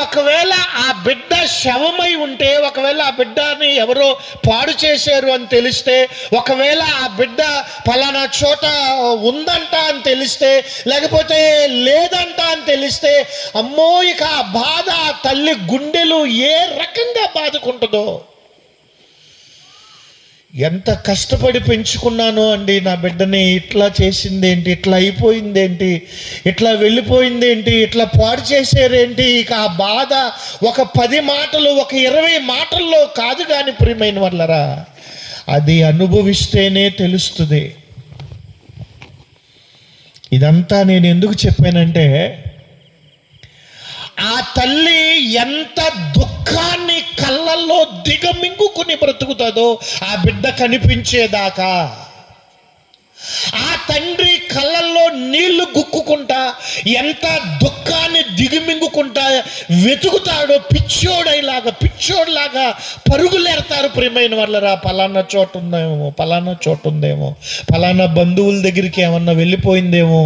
ఒకవేళ ఆ బిడ్డ శవమై ఉంటే, ఒకవేళ ఆ బిడ్డని ఎవరో పాడు చేశారు అని తెలిస్తే, ఒకవేళ ఆ బిడ్డ ఫలానా చోట ఉందంట అని తెలిస్తే, లేకపోతే లేదంట అని తెలిస్తే, అమ్మో ఇక ఆ బాధ ఆ తల్లి గుండెలు ఏ రకంగా బాదుకుంటుందో. ఎంత కష్టపడి పెంచుకున్నానో అండి నా బిడ్డని, ఇట్లా చేసిందేంటి, ఇట్లా అయిపోయిందేంటి, ఇట్లా వెళ్ళిపోయిందేంటి, ఇట్లా పాడు చేశారేంటి. ఇక ఆ బాధ ఒక 10 మాటలు, ఒక 20 మాటల్లో కాదు కానీ ప్రియమైన వాళ్ళరా, అది అనుభవిస్తేనే తెలుస్తుంది. ఇదంతా నేను ఎందుకు చెప్పానంటే, ఆ తల్లి ఎంత దుఃఖాన్ని కళ్ళల్లో దిగమింగుకుని బ్రతుకుతుందో ఆ బిడ్డ కనిపించేదాకా. ఆ తండ్రి కళ్ళల్లో నీళ్లు గుక్కుకుంటా ఎంత దుఃఖాన్ని దిగమింగుకుంటా వెతుకుతాడో, పిచ్చోడిలాగా పరుగులేడతారు ప్రియమైన వాళ్ళరా. పలానా చోటు ఉందేమో, పలానా చోటు ఉందేమో, పలానా బంధువుల దగ్గరికి ఏమన్నా వెళ్ళిపోయిందేమో.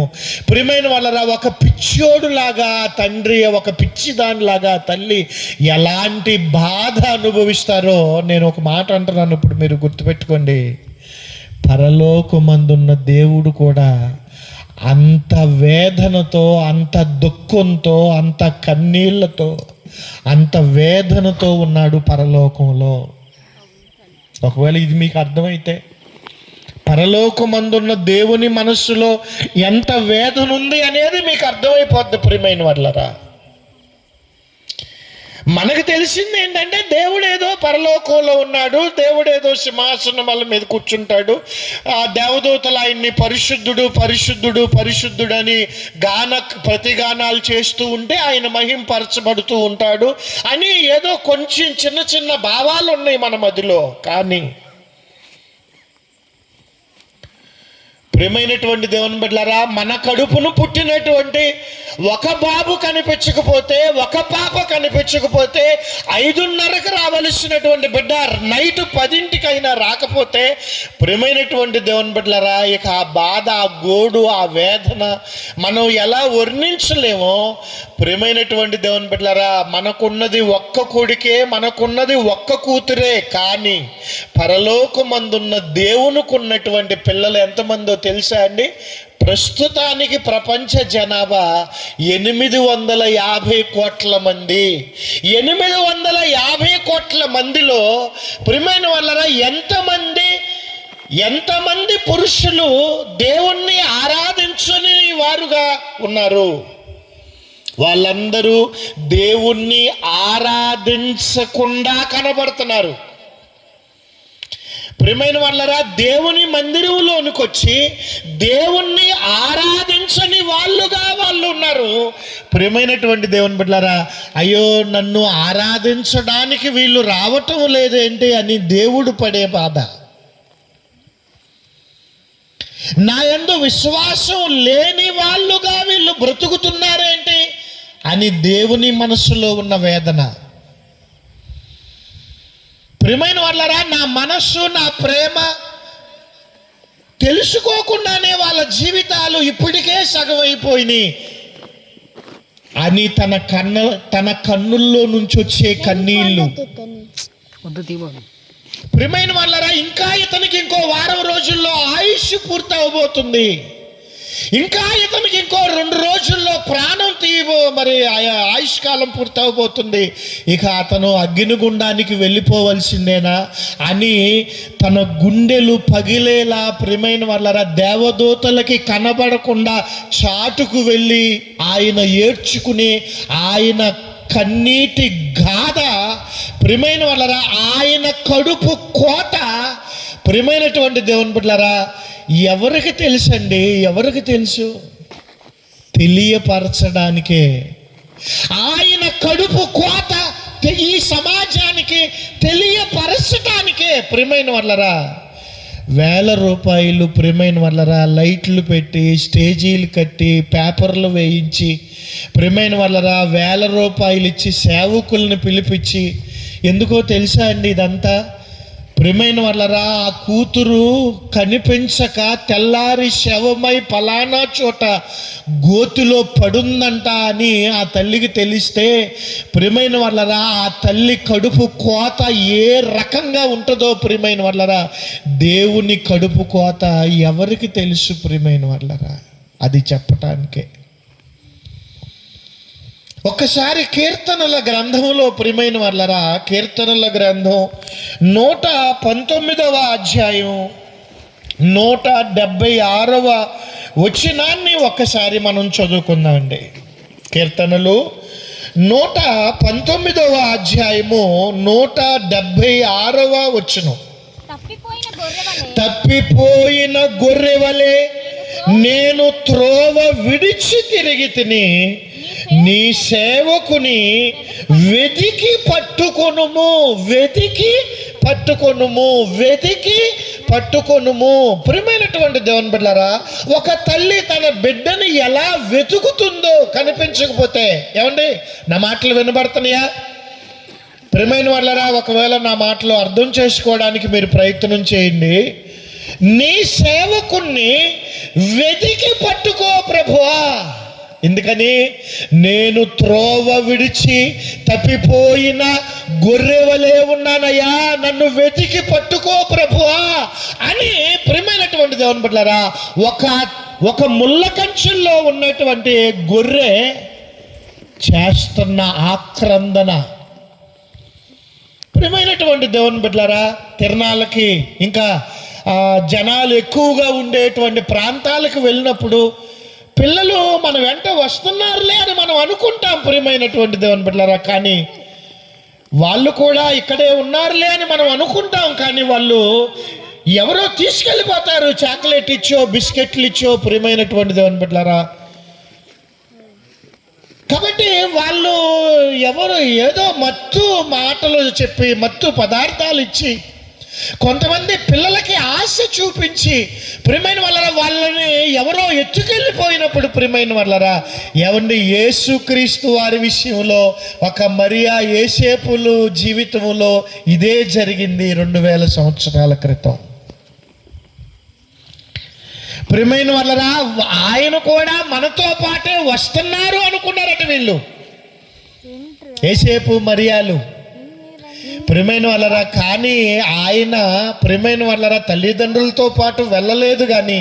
ప్రియమైన వాళ్ళరా, ఒక పిచ్చోడులాగా తండ్రి, ఒక పిచ్చిదానిలాగా తల్లి ఎలాంటి బాధ అనుభవిస్తారో నేను ఒక మాట అంటున్నాను, ఇప్పుడు మీరు గుర్తుపెట్టుకోండి. పరలోకమందున్న దేవుడు కూడా అంత వేదనతో, అంత దుఃఖంతో, అంత కన్నీళ్లతో, అంత వేదనతో ఉన్నాడు పరలోకంలో. ఒకవేళ ఇది మీకు అర్థమైతే, పరలోకమందున్న దేవుని మనస్సులో ఎంత వేదన ఉంది అనేది మీకు అర్థమైపోద్ది ప్రియమైన వాళ్ళరా. మనకు తెలిసింది ఏంటంటే, దేవుడేదో పరలోకంలో ఉన్నాడు, దేవుడేదో సింహాసనం వల్ల మీద కూర్చుంటాడు, ఆ దేవదూతలు ఆయన్ని పరిశుద్ధుడు పరిశుద్ధుడు పరిశుద్ధుడు అని ప్రతిగానాలు చేస్తూ ఉంటే ఆయన మహింపరచబడుతూ ఉంటాడు అని ఏదో కొంచెం చిన్న చిన్న భావాలు ఉన్నాయి మన మధ్యలో. కానీ ప్రియమైనటువంటి దేవుని బిడ్డలారా, మన కడుపును పుట్టినటువంటి ఒక బాబు కనిపించకపోతే, ఒక పాప కనిపించకపోతే, 5:30కి రావలసినటువంటి బిడ్డ నైట్ 10ంటికైనా రాకపోతే, ప్రియమైనటువంటి దేవుని బిడ్డలారా, ఇక ఆ బాధ, ఆ గోడు, ఆ వేదన మనం ఎలా వర్ణించలేమో. ప్రియమైనటువంటి దేవుని బిడ్డలారా, మనకున్నది ఒక్క కొడుకే, మనకున్నది ఒక్క కూతురే. కానీ పరలోకమందున్న దేవునికి ఉన్నటువంటి పిల్లలు ఎంతమందో తెలుసా అండి? ప్రస్తుతానికి ప్రపంచ జనాభా 850 కోట్ల మంది. 850 కోట్ల మందిలో ప్రియమైన వాళ్ళరా, ఎంతమంది పురుషులు దేవుణ్ణి ఆరాధించని వారుగా ఉన్నారు? వాళ్ళందరూ దేవుణ్ణి ఆరాధించకుండా కనబడుతున్నారు. ప్రియమైన వాళ్ళరా, దేవుని మందిరంలోనికి వచ్చి దేవుణ్ణి ఆరాధించని వాళ్ళుగా వాళ్ళు ఉన్నారు. ప్రియమైనటువంటి దేవుని బిడ్డలారా, అయ్యో నన్ను ఆరాధించడానికి వీళ్ళు రావటం లేదేంటి అని దేవుడు పడే బాధ, నా యందు విశ్వాసం లేని వాళ్ళుగా వీళ్ళు బ్రతుకుతున్నారేంటి అని దేవుని మనసులో ఉన్న వేదన. ప్రియమైన వాళ్ళరా, నా మనస్సు, నా ప్రేమ తెలుసుకోకుండానే వాళ్ళ జీవితాలు ఇప్పటికే సగం అయిపోయినాయి అని తన కన్నుల్లో నుంచి వచ్చే కన్నీళ్ళు. ప్రియమైన వాళ్ళరా, ఇంకా ఇతనికి ఇంకో వారం రోజుల్లో ఆయుష్ పూర్తి అవబోతుంది, ఇంకా ఇతనికి ఇంకో 2 రోజుల్లో ప్రాణం ఆయుష్కాలం పూర్తి అవబోతుంది, ఇక అతను అగ్నిగుండానికి వెళ్ళిపోవలసిందేనా అని తన గుండెలు పగిలేలా ప్రియమైన వాళ్ళరా దేవదూతలకి కనబడకుండా చాటుకు వెళ్ళి ఆయన ఏడ్చుకుని, ఆయన కన్నీటి గాథ ప్రియమైన వాళ్ళరా, ఆయన కడుపు కోత ప్రియమైనటువంటి దేవుని బిడ్డలారా ఎవరికి తెలుసండి? ఎవరికి తెలుసు? తెలియపరచడానికే. ఆయన కడుపు కోత ఈ సమాజానికి తెలియపరచడానికే ప్రియమైన వాళ్ళరా వేల రూపాయలు ప్రియమైన వాళ్ళరా లైట్లు పెట్టి, స్టేజీలు కట్టి, పేపర్లు వేయించి, ప్రియమైన వాళ్ళరా వేల రూపాయలు ఇచ్చి సేవకులను పిలిపించి, ఎందుకో తెలుసా అండి ఇదంతా? ప్రియమైన వాళ్ళరా, ఆ కూతురు కనిపించక తెల్లారి శవమై పలానా చోట గోతిలో పడుందంట అని ఆ తల్లికి తెలిస్తే, ప్రియమైన వాళ్ళరా, ఆ తల్లి కడుపు కోత ఏ రకంగా ఉంటుందో ప్రియమైన వాళ్ళరా, దేవుని కడుపు కోత ఎవరికి తెలుసు ప్రియమైన వాళ్ళరా? అది చెప్పటానికే. ఒక్కసారి కీర్తనల గ్రంథంలో ప్రియమైన వాళ్ళరా, కీర్తనల గ్రంథం 119వ అధ్యాయం 176వ వచనాన్ని ఒక్కసారి మనం చదువుకుందామండి. కీర్తనలు 119వ అధ్యాయము 176వ వచనం. తప్పిపోయిన గొర్రెవలే నేను త్రోవ విడిచి తిరిగి తిని, నీ సేవకుని వెతికి పట్టుకొనుము, వెతికి పట్టుకొనుము, వెతికి పట్టుకొనుము. ప్రియమైనటువంటి దేవుని బిడ్డలారా, ఒక తల్లి తన బిడ్డని ఎలా వెతుకుతుందో కనిపించకపోతే, ఏమండి నా మాటలు వినబడుతున్నాయా? ప్రియమైన వాళ్ళరా, ఒకవేళ నా మాటలు అర్థం చేసుకోవడానికి మీరు ప్రయత్నం చేయండి. నీ సేవకుణ్ణి వెతికి పట్టుకో ప్రభువా. ఎందుకని? నేను త్రోవ విడిచి తప్పిపోయిన గొర్రెవలే ఉన్నానయ్యా, నన్ను వెతికి పట్టుకో ప్రభువా అని. ప్రియమైనటువంటి దేవుని బిడ్డలారా, ఒక ముళ్ళ కంచెల్లో ఉన్నటువంటి గొర్రె చేస్తున్న ఆక్రందన. ప్రియమైనటువంటి దేవుని బిడ్డలారా, తిరణాలకి ఇంకా జనాలు ఎక్కువగా ఉండేటువంటి ప్రాంతాలకు వెళ్ళినప్పుడు పిల్లలు మన వెంట వస్తున్నారులే అని మనం అనుకుంటాం ప్రియమైనటువంటి దేవుని బిడ్డలారా. కానీ వాళ్ళు కూడా ఇక్కడే ఉన్నారులే అని మనం అనుకుంటాం. కానీ వాళ్ళు ఎవరో తీసుకెళ్ళిపోతారు, చాక్లెట్ ఇచ్చో బిస్కెట్లు ఇచ్చో ప్రియమైనటువంటి దేవుని బిడ్డలారా. కాబట్టి వాళ్ళు ఎవరు ఏదో మత్తు మాటలు చెప్పి, మత్తు పదార్థాలు ఇచ్చి, కొంతమంది పిల్లలకి ఆశ చూపించి ప్రియమైన వాళ్ళరా వాళ్ళని ఎవరో ఎత్తుకెళ్ళిపోయినప్పుడు ప్రియమైన వాళ్ళరా, ఏమండి యేసుక్రీస్తు వారి విషయంలో ఒక మరియా యోసేపులు జీవితంలో ఇదే జరిగింది 2000 సంవత్సరాల క్రితం. ప్రియమైన వాళ్ళరా, ఆయన కూడా మనతో పాటే వస్తున్నారు అనుకున్నారట వీళ్ళు, యోసేపు మరియాలు. ప్రియమైన వాళ్ళరా, కానీ ఆయన ప్రియమైన వాళ్ళరా తల్లిదండ్రులతో పాటు వెళ్ళలేదు. కానీ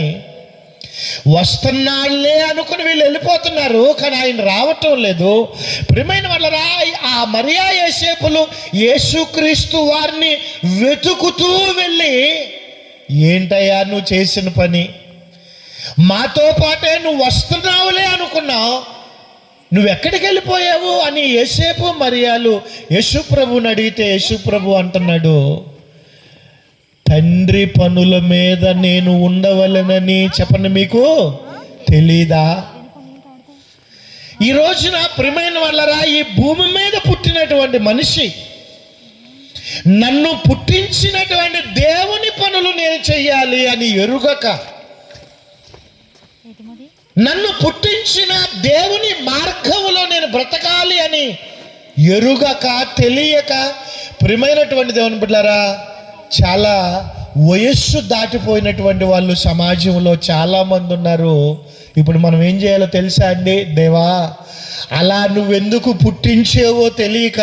వస్తున్నాళ్లే అనుకుని వీళ్ళు వెళ్ళిపోతున్నారు, కానీ ఆయన రావటం లేదు. ప్రియమైన వాళ్ళరా, ఆ మరియా యోసేపులు యేసుక్రీస్తు వారిని వెతుకుతూ వెళ్ళి, ఏంటయ్యా నువ్వు చేసిన పని, మాతో పాటే నువ్వు వస్తున్నావులే అనుకున్నావు, నువ్వెక్కడికి వెళ్ళిపోయావు అని యోసేపు మరియాలు యేసుప్రభుని అడిగితే యేసుప్రభు అంటున్నాడు, తండ్రి పనుల మీద నేను ఉండవలెనని చెప్పండి మీకు తెలీదా? ఈ రోజున ప్రియమైన వాళ్ళరా, ఈ భూమి మీద పుట్టినటువంటి మనిషి నన్ను పుట్టించినటువంటి దేవుని పనులు నేను చెయ్యాలి అని ఎరుగక, నన్ను పుట్టించిన దేవుని మార్గంలో నేను బ్రతకాలి అని ఎరుగక, తెలియక ప్రియమైనటువంటి దేవుని బిడ్డలారా, చాలా వయస్సు దాటిపోయినటువంటి వాళ్ళు సమాజంలో చాలామంది ఉన్నారు. ఇప్పుడు మనం ఏం చేయాలో తెలుసా అండి? దేవా, అలా నువ్వెందుకు పుట్టించేవో తెలియక,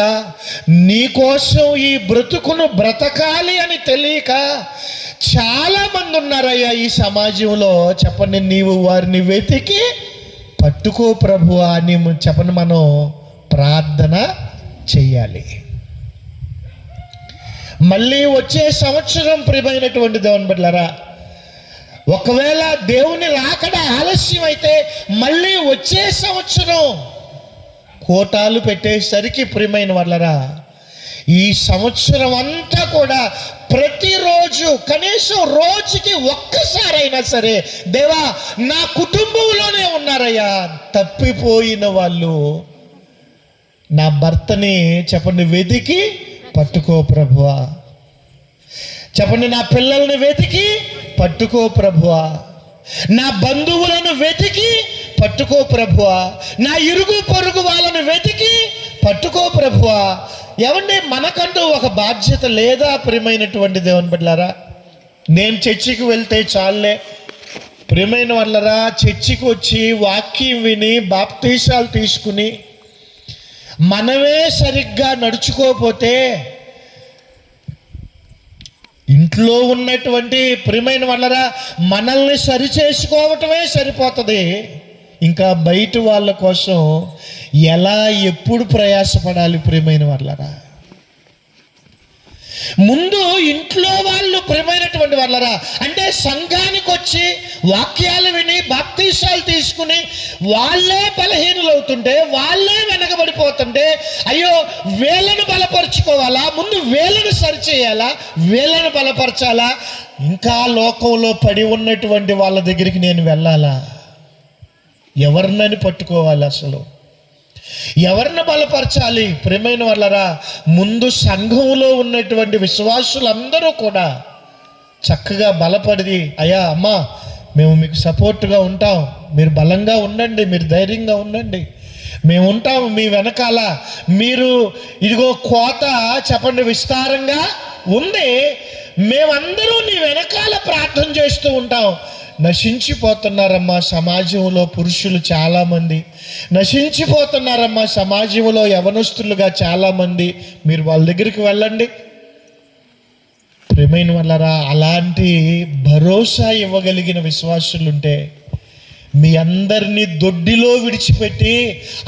నీకోసం ఈ బ్రతుకును బ్రతకాలి అని తెలియక చాలా మంది ఉన్నారయ్యా ఈ సమాజంలో. చెప్పండి, నీవు వారిని వెతికి పట్టుకో ప్రభువా అని చెప్పండి, మనం ప్రార్థన చెయ్యాలి. మళ్ళీ వచ్చే సంవత్సరం ప్రియమైనటువంటి దేవుని బిడ్డలారా, ఒకవేళ దేవుని రాకడ ఆలస్యం అయితే మళ్ళీ వచ్చే సంవత్సరం కోటాలు పెట్టేసరికి ప్రియమైన వాళ్ళరా, ఈ సంవత్సరం అంతా కూడా ప్రతిరోజు కనీసం రోజుకి ఒక్కసారైనా సరే, దేవా నా కుటుంబంలోనే ఉన్నారయ్యా తప్పిపోయిన వాళ్ళు, నా భర్తని చెప్పండి వెతికి పట్టుకో ప్రభువా, చెప్పండి నా పిల్లల్ని వెతికి పట్టుకో ప్రభువా, నా బంధువులను వెతికి పట్టుకో ప్రభువా, నా ఇరుగు పొరుగు వాళ్ళను వెతికి పట్టుకో ప్రభువా. ఏమండి, మనకంటూ ఒక బాధ్యత లేదా ప్రియమైనటువంటి దేవుని బిడ్డలారా? నేను చర్చికి వెళ్తే చాలే ప్రియమైన వాళ్ళరా, చర్చికి వచ్చి వాక్యం విని బాప్తీసాలు తీసుకుని మనమే సరిగ్గా నడుచుకోకపోతే ఇంట్లో ఉన్నటువంటి ప్రియమైన వాళ్ళరా మనల్ని సరి చేసుకోవటమే సరిపోతుంది. ఇంకా బయట వాళ్ళ కోసం ఎలా ఎప్పుడు ప్రయాసపడాలి ప్రియమైన వాళ్ళరా? ముందు ఇంట్లో వాళ్ళు ప్రియమైనటువంటి వాళ్ళరా, అంటే సంఘానికి వచ్చి వాక్యాలు విని బాప్తీసాలు తీసుకుని వాళ్ళే బలహీనులు అవుతుంటే, వాళ్ళే వెనకబడిపోతుంటే, అయ్యో వీళ్ళను బలపరుచుకోవాలా, ముందు వీళ్ళను సరిచేయాలా, వీళ్ళను బలపరచాలా, ఇంకా లోకంలో పడి ఉన్నటువంటి వాళ్ళ దగ్గరికి నేను వెళ్ళాలా? ఎవరినని పట్టుకోవాలి? అసలు ఎవరిని బలపరచాలి? ప్రియమైన వాళ్ళరా, ముందు సంఘంలో ఉన్నటువంటి విశ్వాసులందరూ కూడా చక్కగా బలపడి, అయ్యా అమ్మా మేము మీకు సపోర్ట్గా ఉంటాం, మీరు బలంగా ఉండండి, మీరు ధైర్యంగా ఉండండి, మేము ఉంటాము మీ వెనకాల, మీరు ఇదిగో కోత చెప్పండి విస్తారంగా ఉంది, మేమందరూ నీ వెనకాల ప్రార్థన చేస్తూ ఉంటాం. నశించిపోతున్నారమ్మా సమాజంలో పురుషులు చాలామంది, నశించిపోతున్నారమ్మా సమాజంలో యవనస్తులుగా చాలామంది, మీరు వాళ్ళ దగ్గరికి వెళ్ళండి. ప్రియమైన వాళ్ళరా, అలాంటి భరోసా ఇవ్వగలిగిన విశ్వాసులుంటే మీ అందరినీ దొడ్డిలో విడిచిపెట్టి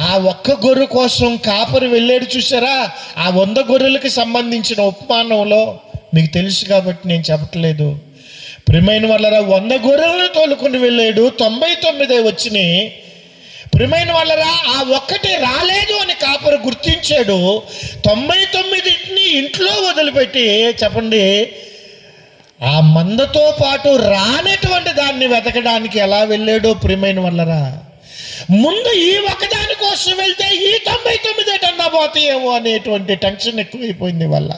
ఆ ఒక్క గొర్రె కోసం కాపరి వెళ్ళాడు చూసారా, ఆ 100 గొర్రెలకు సంబంధించిన ఉపమానంలో మీకు తెలుసు కాబట్టి నేను చెప్పట్లేదు. ప్రియమైన వాళ్ళరా, 100 గొర్రెలను తోలుకుని వెళ్ళాడు, 99 వచ్చినాయి. ప్రియమైన వాళ్ళరా, ఆ ఒక్కటి రాలేదు అని కాపరి గుర్తించాడు. 99ని ఇంట్లో వదిలిపెట్టి చెప్పండి ఆ మందతో పాటు రానటువంటి దాన్ని వెతకడానికి ఎలా వెళ్ళాడో ప్రియమైన వాళ్ళరా. ముందు ఈ ఒక్కదాని కోసం వెళ్తే ఈ 99 ఎటన్నా పోతాయేమో అనేటువంటి టెన్షన్ ఎక్కువైపోయింది వాళ్ళ.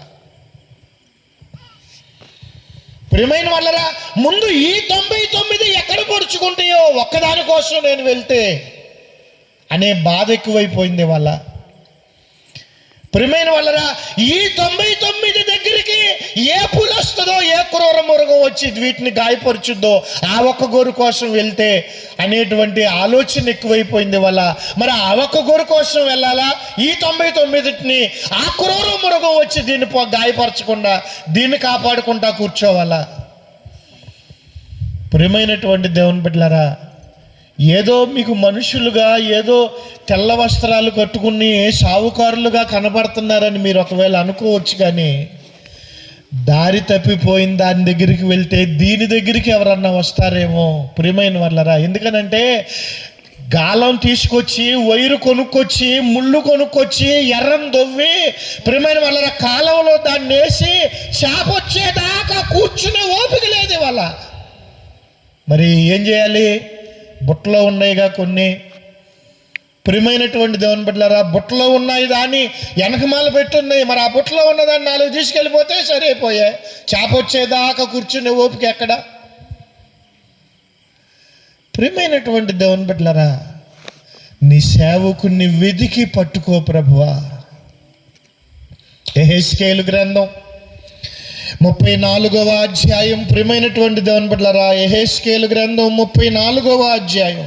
ప్రియమైన వాళ్ళరా, ముందు ఈ 99 ఎక్కడ పొడుచుకుంటాయో ఒక్కదాని కోసం నేను వెళ్తే అనే బాధ ఎక్కువైపోయింది వాళ్ళ. ప్రియమైన వాళ్ళరా, ఈ 99 దగ్గరికి ఏ పులి వస్తుందో, ఏ క్రూర మృగం వచ్చి వీటిని గాయపరుచుద్దో, ఆ ఒక్క గొర్రె కోసం వెళ్తే అనేటువంటి ఆలోచన ఎక్కువైపోయింది వాళ్ళ. మరి ఆ ఒక్క గొర్రె కోసం వెళ్ళాలా, ఈ 99ని ఆ క్రూర మృగం వచ్చి దీన్ని గాయపరచకుండా దీన్ని కాపాడుకుంటా కూర్చోవాలా? ప్రియమైనటువంటి దేవుని బిడ్డలారా, ఏదో మీకు మనుషులుగా ఏదో తెల్ల వస్త్రాలు కట్టుకుని సావుకారులుగా కనబడుతున్నారని మీరు ఒకవేళ అనుకోవచ్చు, కానీ దారి తప్పిపోయిన దాని దగ్గరికి వెళ్తే దీని దగ్గరికి ఎవరన్నా వస్తారేమో ప్రియమైన వాళ్ళరా. ఎందుకనంటే గాలం తీసుకొచ్చి, వైరు కొనుక్కొచ్చి, ముళ్ళు కొనుక్కొచ్చి, ఎర్రం దొవ్వి ప్రియమైన వాళ్ళ కాలంలో దాన్ని వేసి చేప వచ్చేదాకా కూర్చునే ఓపిక లేదు వాళ్ళ. మరి ఏం చేయాలి? బుట్టలో ఉన్నాయిగా కొన్ని. ప్రియమైనటువంటి దేవుని బిడ్డలారా, బుట్టలో ఉన్నాయి దాన్ని వెనకమాల పెట్టున్నాయి. మరి ఆ బుట్టలో ఉన్నదాన్ని 4 తీసుకెళ్ళిపోతే సరిపోయాయి. చేప వచ్చేదాకా కూర్చునే ఓపిక ఎక్కడ? ప్రియమైనటువంటి దేవుని బిడ్డలారా, నీ సేవకుని వెదికి పట్టుకో ప్రభువా. యెహెజ్కేలు గ్రంథం 34వ అధ్యాయం. ప్రియమైనటువంటి దేవుని బిడ్డలారా, యెహెజ్కేలు గ్రంథం 34వ అధ్యాయం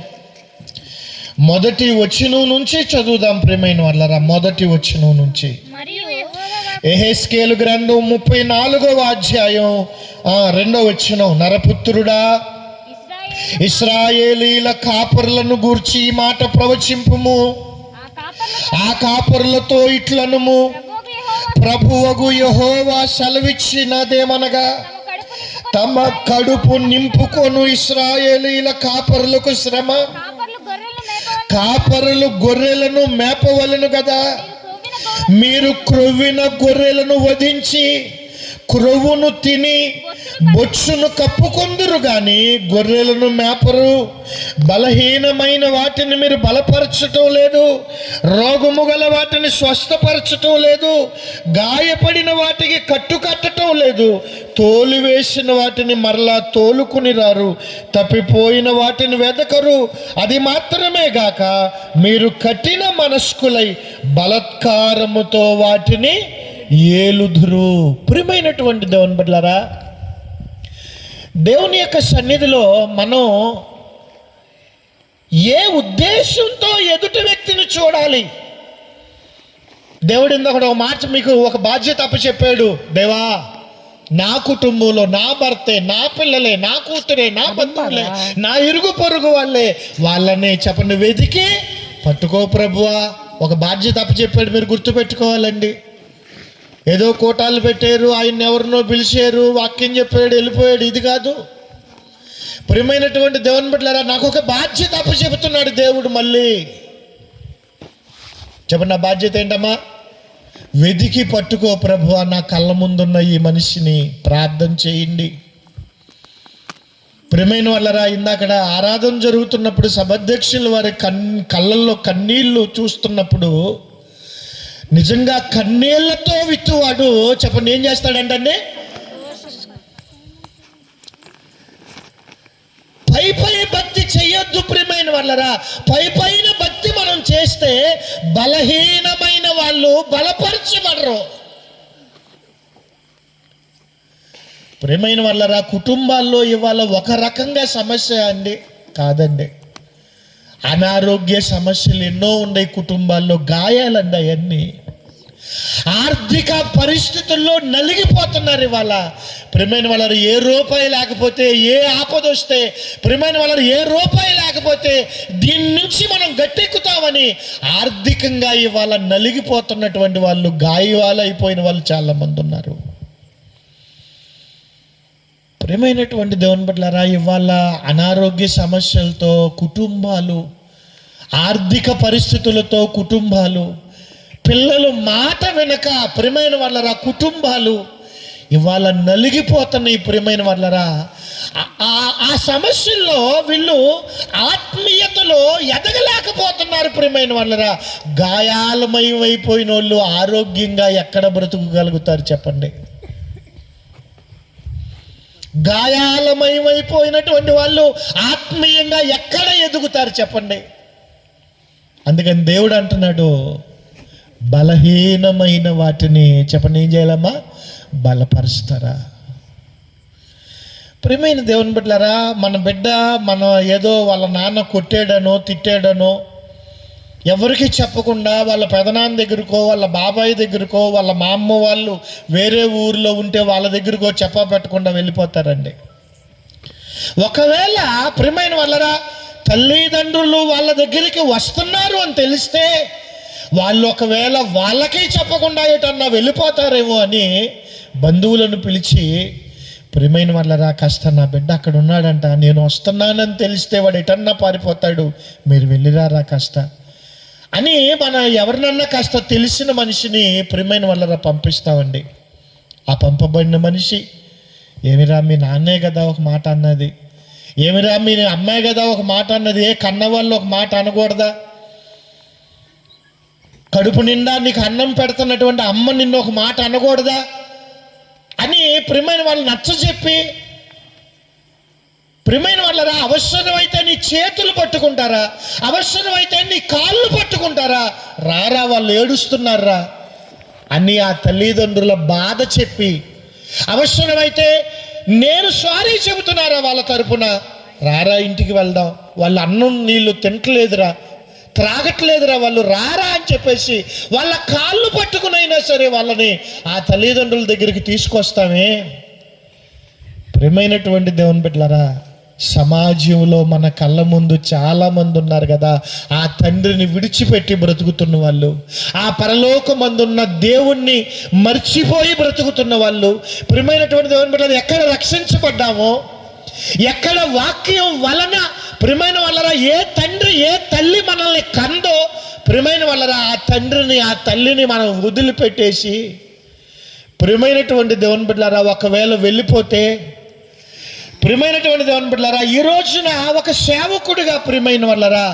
మొదటి వచనం నుంచి చదువుదాం. ప్రియమైన వాళ్ళరా, మొదటి వచనం నుంచి. యెహెజ్కేలు గ్రంథం 34వ అధ్యాయం 2వ వచనం. నరపుత్రుడా, ఇశ్రాయేలీల కాపరులను గూర్చి ఈ మాట ప్రవచింపుము. ఆ కాపరులతో ఇట్లనుము, ప్రభువగు యెహోవా సెలవిచ్చినదేమనగా, తమ కడుపు నింపుకొను ఇశ్రాయేలీల కాపరులకు శ్రమ. కాపరులు గొర్రెలను మేపవలెను కదా. మీరు క్రొవ్విన గొర్రెలను వధించి క్రొవ్వును తిని బొచ్చును కప్పుకొందురు గాని గొర్రెలను మేపరు. బలహీనమైన వాటిని మీరు బలపరచటం లేదు, రోగము గల వాటిని స్వస్థపరచటం లేదు, గాయపడిన వాటికి కట్టడం లేదు, తోలివేసిన వాటిని మరలా తోలుకుని రారు, తప్పిపోయిన వాటిని వెదకరు. అది మాత్రమే గాక మీరు కఠిన మనస్కులై బలత్కారముతో వాటిని ఏలుదురు. ప్రియమైనటువంటి దేవుని బిడ్డలారా, దేవుని యొక్క సన్నిధిలో మనం ఏ ఉద్దేశంతో ఎదుటి వ్యక్తిని చూడాలి? దేవుడు ఇంకొక ఒక మాట మీకు ఒక బాధ్యత అప్పచెప్పాడు. దేవా, నా కుటుంబంలో నా భర్తే, నా పిల్లలే, నా కూతురే, నా బంధువులే, నా ఇరుగు పొరుగు వాళ్ళని చెప్పండి వెతికి పట్టుకో ప్రభువా. ఒక బాధ్యత అప్పచెప్పాడు, మీరు గుర్తుపెట్టుకోవాలండి. ఏదో కోటాలు పెట్టారు, ఆయన ఎవరినో పిలిచారు, వాక్యం చెప్పాడు, వెళ్ళిపోయాడు, ఇది కాదు. ప్రియమైనటువంటి దేవుని బిడ్డలారా, నాకు ఒక బాధ్యత అప్పచెబుతున్నాడు దేవుడు. మళ్ళీ చెప్పండి, నా బాధ్యత ఏంటమ్మా? వెదికి పట్టుకో ప్రభువా, నా కళ్ళ ముందున్న ఈ మనిషిని ప్రార్థన చేయండి. ప్రియమైన వాళ్ళరా, ఇందాకడ ఆరాధన జరుగుతున్నప్పుడు సభాధ్యక్షులు వారి కళ్ళల్లో కన్నీళ్లు చూస్తున్నప్పుడు నిజంగా కన్నీళ్లతో విత్తువాడు చెప్పండి ఏం చేస్తాడంటే పై భక్తి చెయ్యొద్దు. ప్రియమైన వాళ్ళరా, పైన భక్తి మనం చేస్తే బలహీనమైన వాళ్ళు బలపరచబడరు. ప్రియమైన వాళ్ళరా, కుటుంబాల్లో ఇవాళ ఒక రకంగా సమస్య అండి కాదండి, అనారోగ్య సమస్యలు ఎన్నో ఉన్నాయి కుటుంబాల్లో, గాయాలండి అవన్నీ. ఆర్థిక పరిస్థితుల్లో నలిగిపోతున్నారు ఇవాళ. ప్రియమైన వాళ్ళ ఏ రూపాయి లేకపోతే, ఏ ఆపద వస్తే, ప్రియమైన వాళ్ళ ఏ రూపాయి లేకపోతే దీని నుంచి మనం గట్టెక్కుతామని ఆర్థికంగా ఇవాళ నలిగిపోతున్నటువంటి వాళ్ళు, గాయాలు అయిపోయిన వాళ్ళు చాలామంది ఉన్నారు. ప్రియమైనటువంటి దేవుని బిడ్డలారా, ఇవాళ అనారోగ్య సమస్యలతో కుటుంబాలు, ఆర్థిక పరిస్థితులతో కుటుంబాలు, పిల్లలు మాట వెనక ప్రియమైన వాళ్ళరా కుటుంబాలు ఇవాళ నలిగిపోతున్నాయి. ప్రియమైన వాళ్ళరా, ఆ సమస్యల్లో వీళ్ళు ఆత్మీయతలో ఎదగలేకపోతున్నారు. ప్రియమైన వాళ్ళరా, గాయాలమయమైపోయిన వాళ్ళు ఆరోగ్యంగా ఎక్కడ బ్రతుకగలుగుతారు చెప్పండి? గాయాలమయమైపోయినటువంటి వాళ్ళు ఆత్మీయంగా ఎక్కడ ఎదుగుతారు చెప్పండి? అందుకని దేవుడు అంటున్నాడు, బలహీనమైన వాటిని చెప్పండి ఏం చేయాలమ్మా? బలపరుస్తారా. ప్రియమైన దేవుని బిడ్డలారా, మన బిడ్డ ఏదో వాళ్ళ నాన్న కొట్టాడనో తిట్టాడనో ఎవరికి చెప్పకుండా వాళ్ళ పెదనాన్న దగ్గరకో, వాళ్ళ బాబాయ్ దగ్గరకో, వాళ్ళ మా అమ్మ వాళ్ళు వేరే ఊరిలో ఉంటే వాళ్ళ దగ్గరకో చెప్పబెట్టకుండా వెళ్ళిపోతారండి. ఒకవేళ ప్రియమైన వాళ్ళరా, తల్లిదండ్రులు వాళ్ళ దగ్గరికి వస్తున్నారు అని తెలిస్తే వాళ్ళు ఒకవేళ వాళ్ళకి చెప్పకుండా ఎటన్నా వెళ్ళిపోతారేమో అని బంధువులను పిలిచి, ప్రియమైన వాళ్ళరా, కాస్త నా బిడ్డ అక్కడ ఉన్నాడంట, నేను వస్తున్నానని తెలిస్తే వాడు ఎటన్నా పారిపోతాడు, మీరు వెళ్ళిరారా కాస్త అని మన ఎవరినన్నా కాస్త తెలిసిన మనిషిని ప్రియమైన వాళ్ళరా పంపిస్తామండి. ఆ పంపబడిన మనిషి, ఏమిరా మీ నాన్నే కదా ఒక మాట అన్నది, ఏమిరా మీ అమ్మాయి కదా ఒక మాట అన్నది, ఏ కన్న వాళ్ళు ఒక మాట అనకూడదా? కడుపు నిండా నీకు అన్నం పెడుతున్నటువంటి అమ్మ నిన్ను ఒక మాట అనకూడదా అని ప్రియమైన వాళ్ళు నచ్చజెప్పి, ప్రియమైన వాళ్ళరా, అవసరమైతే నీ చేతులు పట్టుకుంటారా, అవసరమైతే నీ కాళ్ళు పట్టుకుంటారా, రారా వాళ్ళు ఏడుస్తున్నారా అని ఆ తల్లిదండ్రుల బాధ చెప్పి, అవసరమైతే నేను సారీ చెబుతున్నారా వాళ్ళ తరపున, రారా ఇంటికి వెళ్దాం, వాళ్ళు అన్నం నీళ్ళు తింటలేదురా, త్రాగట్లేదురా, వాళ్ళు రారా అని చెప్పేసి వాళ్ళ కాళ్ళు పట్టుకునైనా సరే వాళ్ళని ఆ తల్లిదండ్రుల దగ్గరికి తీసుకొస్తామే. ప్రియమైనటువంటి దేవుని బిడ్డలారా, సమాజంలో మన కళ్ళ ముందు చాలామంది ఉన్నారు కదా, ఆ తండ్రిని విడిచిపెట్టి బ్రతుకుతున్న వాళ్ళు, ఆ పరలోకమందున్న దేవుణ్ణి మర్చిపోయి బ్రతుకుతున్న వాళ్ళు. ప్రియమైనటువంటి దేవుని బిడ్డలారా, ఎక్కడ రక్షించబడ్డామో, ఎక్కడ వాక్యం వలన ప్రియమైన వాళ్ళరా ఏ తండ్రి ఏ తల్లి మనల్ని కందో, ప్రియమైన వాళ్ళరా ఆ తండ్రిని ఆ తల్లిని మనం వదిలిపెట్టేసి ప్రియమైనటువంటి దేవుని బిడ్డలారా, ఒకవేళ వెళ్ళిపోతే, ప్రియమైనటువంటి దేవుని బిడ్డలారా, ఈ రోజున ఒక సేవకుడిగా ప్రియమైన వాళ్ళరా,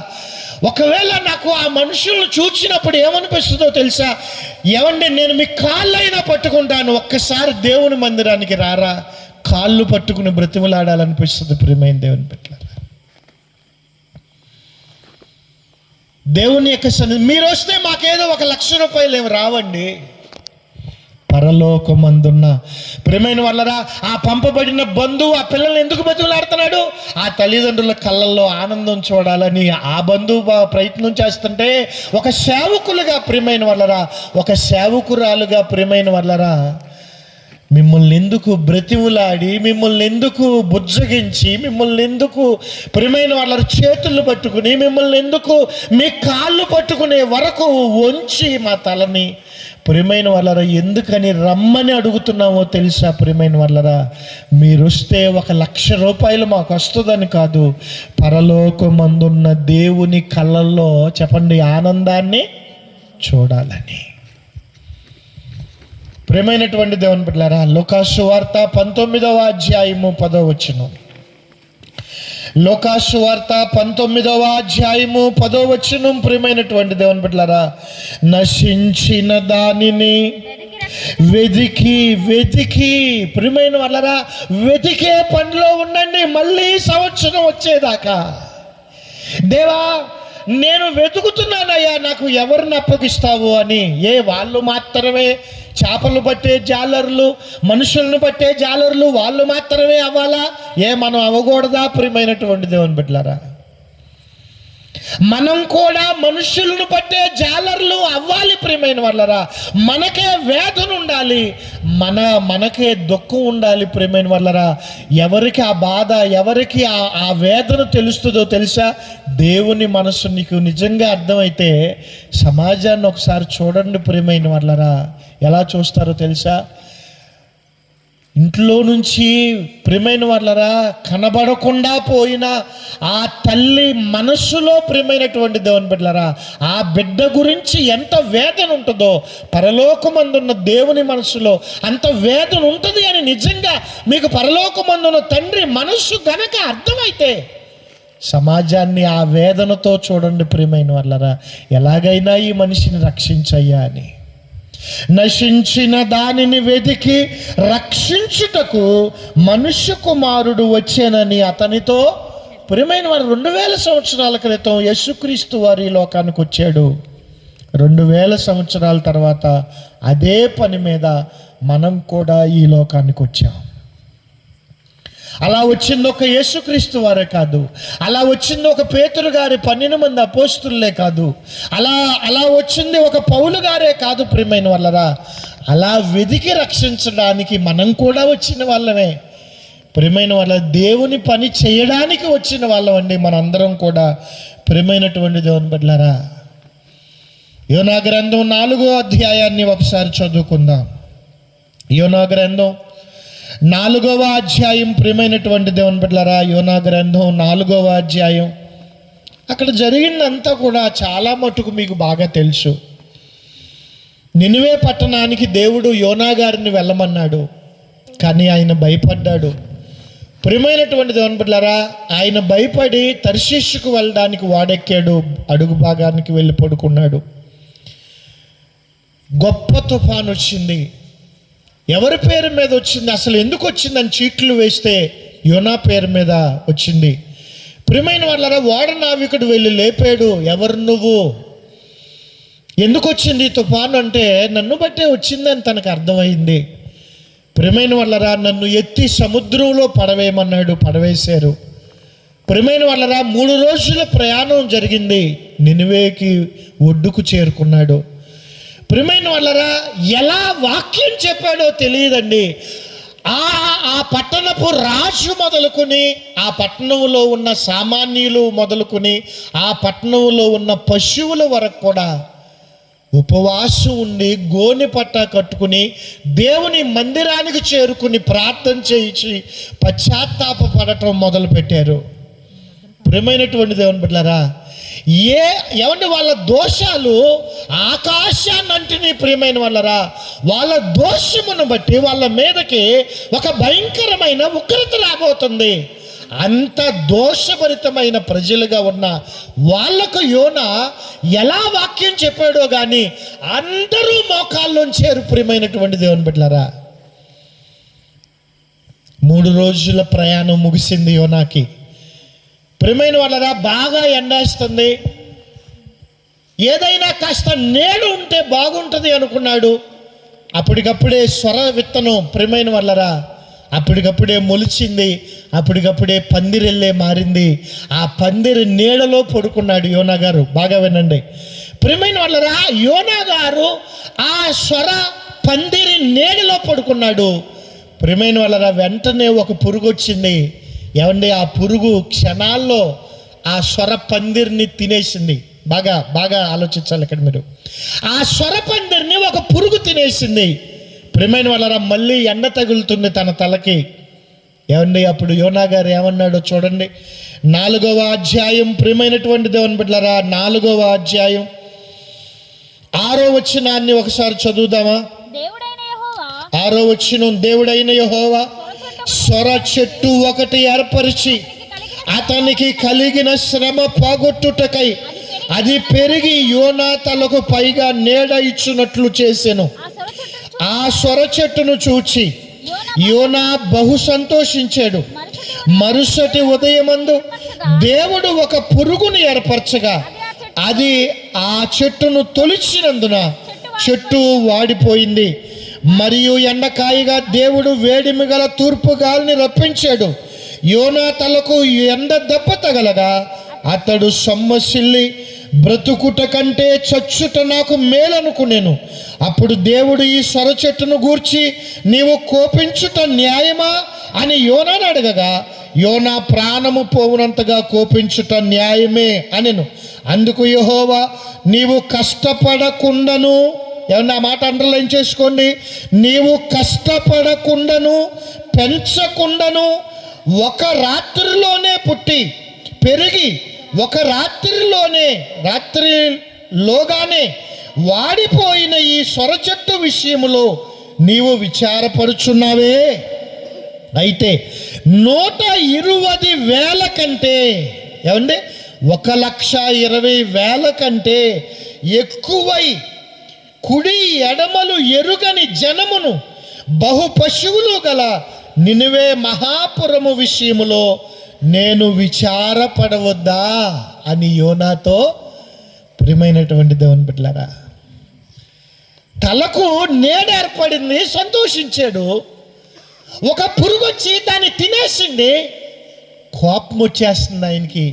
ఒకవేళ నాకు ఆ మనుషులను చూచినప్పుడు ఏమనిపిస్తుందో తెలుసా? ఏమండి, నేను మీ కాళ్ళైనా పట్టుకుంటాను, ఒక్కసారి దేవుని మందిరానికి రారా, కాళ్ళు పట్టుకుని బ్రతిమలాడాలనిపిస్తుంది. ప్రియమైన దేవుని బిడ్డలారా, దేవుని యొక్క సన్నిధి మీరు వస్తే మాకేదో 1,00,000 రూపాయలు ఏమి రావండి. పరలోకమందున్న ప్రియమైన వాళ్ళరా, ఆ పంపబడిన బంధువు ఆ పిల్లల్ని ఎందుకు బతిమలాడుతున్నాడు? ఆ తల్లిదండ్రుల కళ్ళల్లో ఆనందం చూడాలని ఆ బంధువు ప్రయత్నం చేస్తుంటే, ఒక సేవకులుగా ప్రియమైన వాళ్ళరా, ఒక సేవకురాలుగా ప్రియమైన వాళ్ళరా, మిమ్మల్ని ఎందుకు బ్రతిములాడి, మిమ్మల్ని ఎందుకు బుజ్జగించి, మిమ్మల్ని ఎందుకు ప్రియమైన వాళ్ళ చేతులు పట్టుకుని, మిమ్మల్ని ఎందుకు మీ కాళ్ళు పట్టుకునే వరకు వంచి మా తలని ప్రియమైన వాళ్ళరా ఎందుకని రమ్మని అడుగుతున్నామో తెలుసా? ప్రియమైన వాళ్ళరా, మీరు వస్తే 1,00,000 రూపాయలు మాకు వస్తుందని కాదు, పరలోకమందున్న దేవుని కళ్ళల్లో చెప్పండి ఆనందాన్ని చూడాలని. ప్రియమైనటువంటి దేవుని బిడ్డలారా, లూకాసు వార్త 19వ అధ్యాయము 10వ వచనం. లూకాసు వార్త 19వ అధ్యాయము 10వ వచనం. ప్రియమైనటువంటి దేవుని బిడ్డలారా, నశించిన దానిని వెతికి వెతికి ప్రియమైన వాళ్ళరా, వెతికే పనిలో ఉండండి మళ్ళీ సంవత్సరం వచ్చేదాకా. దేవా, నేను వెతుకుతున్నానయ్యా, నాకు ఎవరిని అప్పగిస్తావు అని. వాళ్ళు మాత్రమే చేపలు పట్టే జాలర్లు, మనుషులను పట్టే జాలర్లు వాళ్ళు మాత్రమే అవ్వాలా? మనం అవ్వకూడదా? ప్రియమైనటువంటి దేవుని బిడ్డలారా, మనం కూడా మనుషులను పట్టే జాలర్లు అవ్వాలి. ప్రియమైన వాళ్ళరా, మనకే వేదన ఉండాలి, మనకే దుఃఖం ఉండాలి. ప్రియమైన వాళ్ళరా, ఎవరికి ఆ బాధ, ఎవరికి ఆ వేదన తెలుస్తుందో తెలుసా? దేవుని మనసు నీకు నిజంగా అర్థమైతే సమాజాన్ని ఒకసారి చూడండి. ప్రియమైన వాళ్ళరా, ఎలా చూస్తారో తెలుసా? ఇంట్లో నుంచి ప్రియమైన వాళ్ళరా కనబడకుండా పోయిన ఆ తల్లి మనస్సులో ప్రియమైనటువంటి దేవుని బిడ్డలారా, ఆ బిడ్డ గురించి ఎంత వేదన ఉంటుందో పరలోకమందున్న దేవుని మనస్సులో అంత వేదన ఉంటుంది అని నిజంగా మీకు పరలోకమందున్న తండ్రి మనస్సు గనక అర్థమైతే సమాజాన్ని ఆ వేదనతో చూడండి. ప్రియమైన వాళ్ళరా, ఎలాగైనా ఈ మనిషిని రక్షించయ్యా అని. నశించిన దానిని వెతికి రక్షించుటకు మనుష్య కుమారుడు వచ్చానని అతనితో ప్రియమైన వారు 2000 సంవత్సరాల క్రితం యేసుక్రీస్తు వారి లోకానికి వచ్చాడు. 2000 సంవత్సరాల తర్వాత అదే పని మీద మనం కూడా ఈ లోకానికి వచ్చాం. అలా వచ్చింది ఒక యేసుక్రీస్తు వారే కాదు, అలా వచ్చింది ఒక పేతురు గారి 12 మంది అపోస్తులే కాదు, అలా వచ్చింది ఒక పౌలు గారే కాదు. ప్రియమైన వాళ్ళరా, అలా వెతికి రక్షించడానికి మనం కూడా వచ్చిన వాళ్ళమే. ప్రియమైన వాళ్ళ దేవుని పని చేయడానికి వచ్చిన వాళ్ళమండి మనందరం కూడా. ప్రియమైనటువంటి దేవుని బిడ్డలారా, యోనా గ్రంథం 4వ అధ్యాయాన్ని ఒకసారి చదువుకుందాం. యోనా గ్రంథం 4వ అధ్యాయం. ప్రియమైనటువంటి దేవుని బిడ్డలారా, యోనా గ్రంథం 4వ అధ్యాయం. అక్కడ జరిగిందంతా కూడా చాలా మటుకు మీకు బాగా తెలుసు. నినివే పట్టణానికి దేవుడు యోనా గారిని వెళ్ళమన్నాడు, కానీ ఆయన భయపడ్డాడు. ప్రియమైనటువంటి దేవుని బిడ్డలారా, ఆయన భయపడి తర్షీషుకు వెళ్ళడానికి వాడెక్కాడు, అడుగు భాగానికి వెళ్ళి పడుకున్నాడు. గొప్ప తుఫాను వచ్చింది. ఎవరి పేరు మీద వచ్చింది, అసలు ఎందుకు వచ్చిందని చీట్లు వేస్తే యోనా పేరు మీద వచ్చింది. ప్రియమైన వాళ్ళరా, ఓడ నావికుడు వెళ్ళి లేపాడు, ఎవరు నువ్వు, ఎందుకు వచ్చింది తుఫాను అంటే నన్ను బట్టే వచ్చిందని తనకు అర్థమైంది. ప్రియమైన వాళ్ళరా, నన్ను ఎత్తి సముద్రంలో పడవేయమన్నాడు, పడవేశారు. ప్రియమైన వాళ్ళరా, 3 రోజుల ప్రయాణం జరిగింది, నినివేకి ఒడ్డుకు చేరుకున్నాడు. ప్రియమైన వాళ్ళరా, ఎలా వాక్యం చెప్పాడో తెలియదండి. ఆ పట్టణపు రాజు మొదలుకొని, ఆ పట్టణంలో ఉన్న సామాన్యులు మొదలుకొని, ఆ పట్టణంలో ఉన్న పశువుల వరకు కూడా ఉపవాసం ఉండి గోనె పట్ట కట్టుకుని దేవుని మందిరానికి చేరుకుని ప్రార్థన చేయించి పశ్చాత్తాపపడటం మొదలుపెట్టారు. ప్రియమైనటువంటి దేవుని బిడ్డలారా, ఏమంటే వాళ్ళ దోషాలు ఆకాశాన్నంటిని ప్రియమైన వాళ్ళరా వాళ్ళ దోషమును బట్టి వాళ్ళ మీదకి ఒక భయంకరమైన ఉగ్రత రాబోతుంది. అంత దోషభరితమైన ప్రజలుగా ఉన్న వాళ్ళకు యోనా ఎలా వాక్యం చెప్పాడో కానీ అందరూ మోకాల్లోంచి ప్రియమైనటువంటి దేవుని బిడ్డలారా. 3 రోజుల ప్రయాణం ముగిసింది యోనాకి. ప్రియమైన వాళ్ళరా, బాగా ఎండేస్తుంది. ఏదైనా కాస్త నీడ ఉంటే బాగుంటుంది అనుకున్నాడు. అప్పటికప్పుడే స్వర విత్తనం ప్రియమైన వాళ్ళరా అప్పటికప్పుడే మొలిచింది. అప్పటికప్పుడే పందిరెల్లే మారింది. ఆ పందిరి నీడలో పడుకున్నాడు యోనా గారు. బాగా వినండి ప్రియమైన వాళ్ళరా, యోనా గారు ఆ స్వర పందిరి నీడలో పడుకున్నాడు. ప్రియమైన వాళ్ళరా, వెంటనే ఒక పురుగు వచ్చింది. ఏమండి, ఆ పురుగు క్షణాల్లో ఆ స్వర పందిరిని తినేసింది. బాగా బాగా ఆలోచించాలి ఇక్కడ మీరు. ఆ స్వర పందిరిని ఒక పురుగు తినేసింది. ప్రియమైన వాళ్ళరా, మళ్ళీ ఎండ తగులుతుంది తన తలకి. ఏమండి, అప్పుడు యోనా గారు ఏమన్నాడో చూడండి. 4వ అధ్యాయం ప్రియమైనటువంటి దేవుని బిడ్డలారా, 4వ అధ్యాయం 6వ వచనాన్ని ఒకసారి చదువుదామా? 6వ వచనం, దేవుడైన యెహోవా సొర చెట్టు ఒకటి ఏర్పరిచి అతనికి కలిగిన శ్రమ పోగొట్టుటకై అది పెరిగి యోనా తలకు పైగా నీడ ఇచ్చినట్లు చేసెను. ఆ సొర చెట్టును చూచి యోనా బహు సంతోషించాడు. మరుసటి ఉదయమందు దేవుడు ఒక పురుగును ఏర్పరచగా అది ఆ చెట్టును తొలిచినందున చెట్టు వాడిపోయింది. మరియు ఎండకాయగా దేవుడు వేడిమి గల తూర్పు గాలిని రప్పించాడు. యోనా తలకు ఎండ దెబ్బ తగలగా అతడు సొమ్మసిల్లి బ్రతుకుట కంటే చచ్చుట నాకు మేలనుకునేను. అప్పుడు దేవుడు ఈ సొర చెట్టును గూర్చి నీవు కోపించుట న్యాయమా అని యోనాను అడగగా యోనా ప్రాణము పోవునంతగా కోపించుట న్యాయమే అనెను. అందుకు యెహోవా నీవు కష్టపడకుండాను, ఏమన్నా మాట అండర్లైన్ చేసుకోండి, నీవు కష్టపడకుండాను పెంచకుండాను ఒక రాత్రిలోనే పుట్టి పెరిగి ఒక రాత్రిలోగానే వాడిపోయిన ఈ సొర చెట్టు విషయములో నీవు విచారపరుచున్నావే. అయితే 120,000 కంటే, ఏమండి, 120,000 కంటే ఎక్కువై కుడి ఎడమలు ఎరుగని జనమును బహు పశువులు గల నినివే మహాపురము విషయములో నేను విచారపడవద్దా అని యోనాతో ప్రియమైనటువంటి దేవుని బిడ్డలారా, తలకు నీడ ఏర్పడింది, సంతోషించాడు. ఒక పురుగు వచ్చి దాన్ని తినేసింది. కోపం వచ్చేస్తుంది ఆయనకి,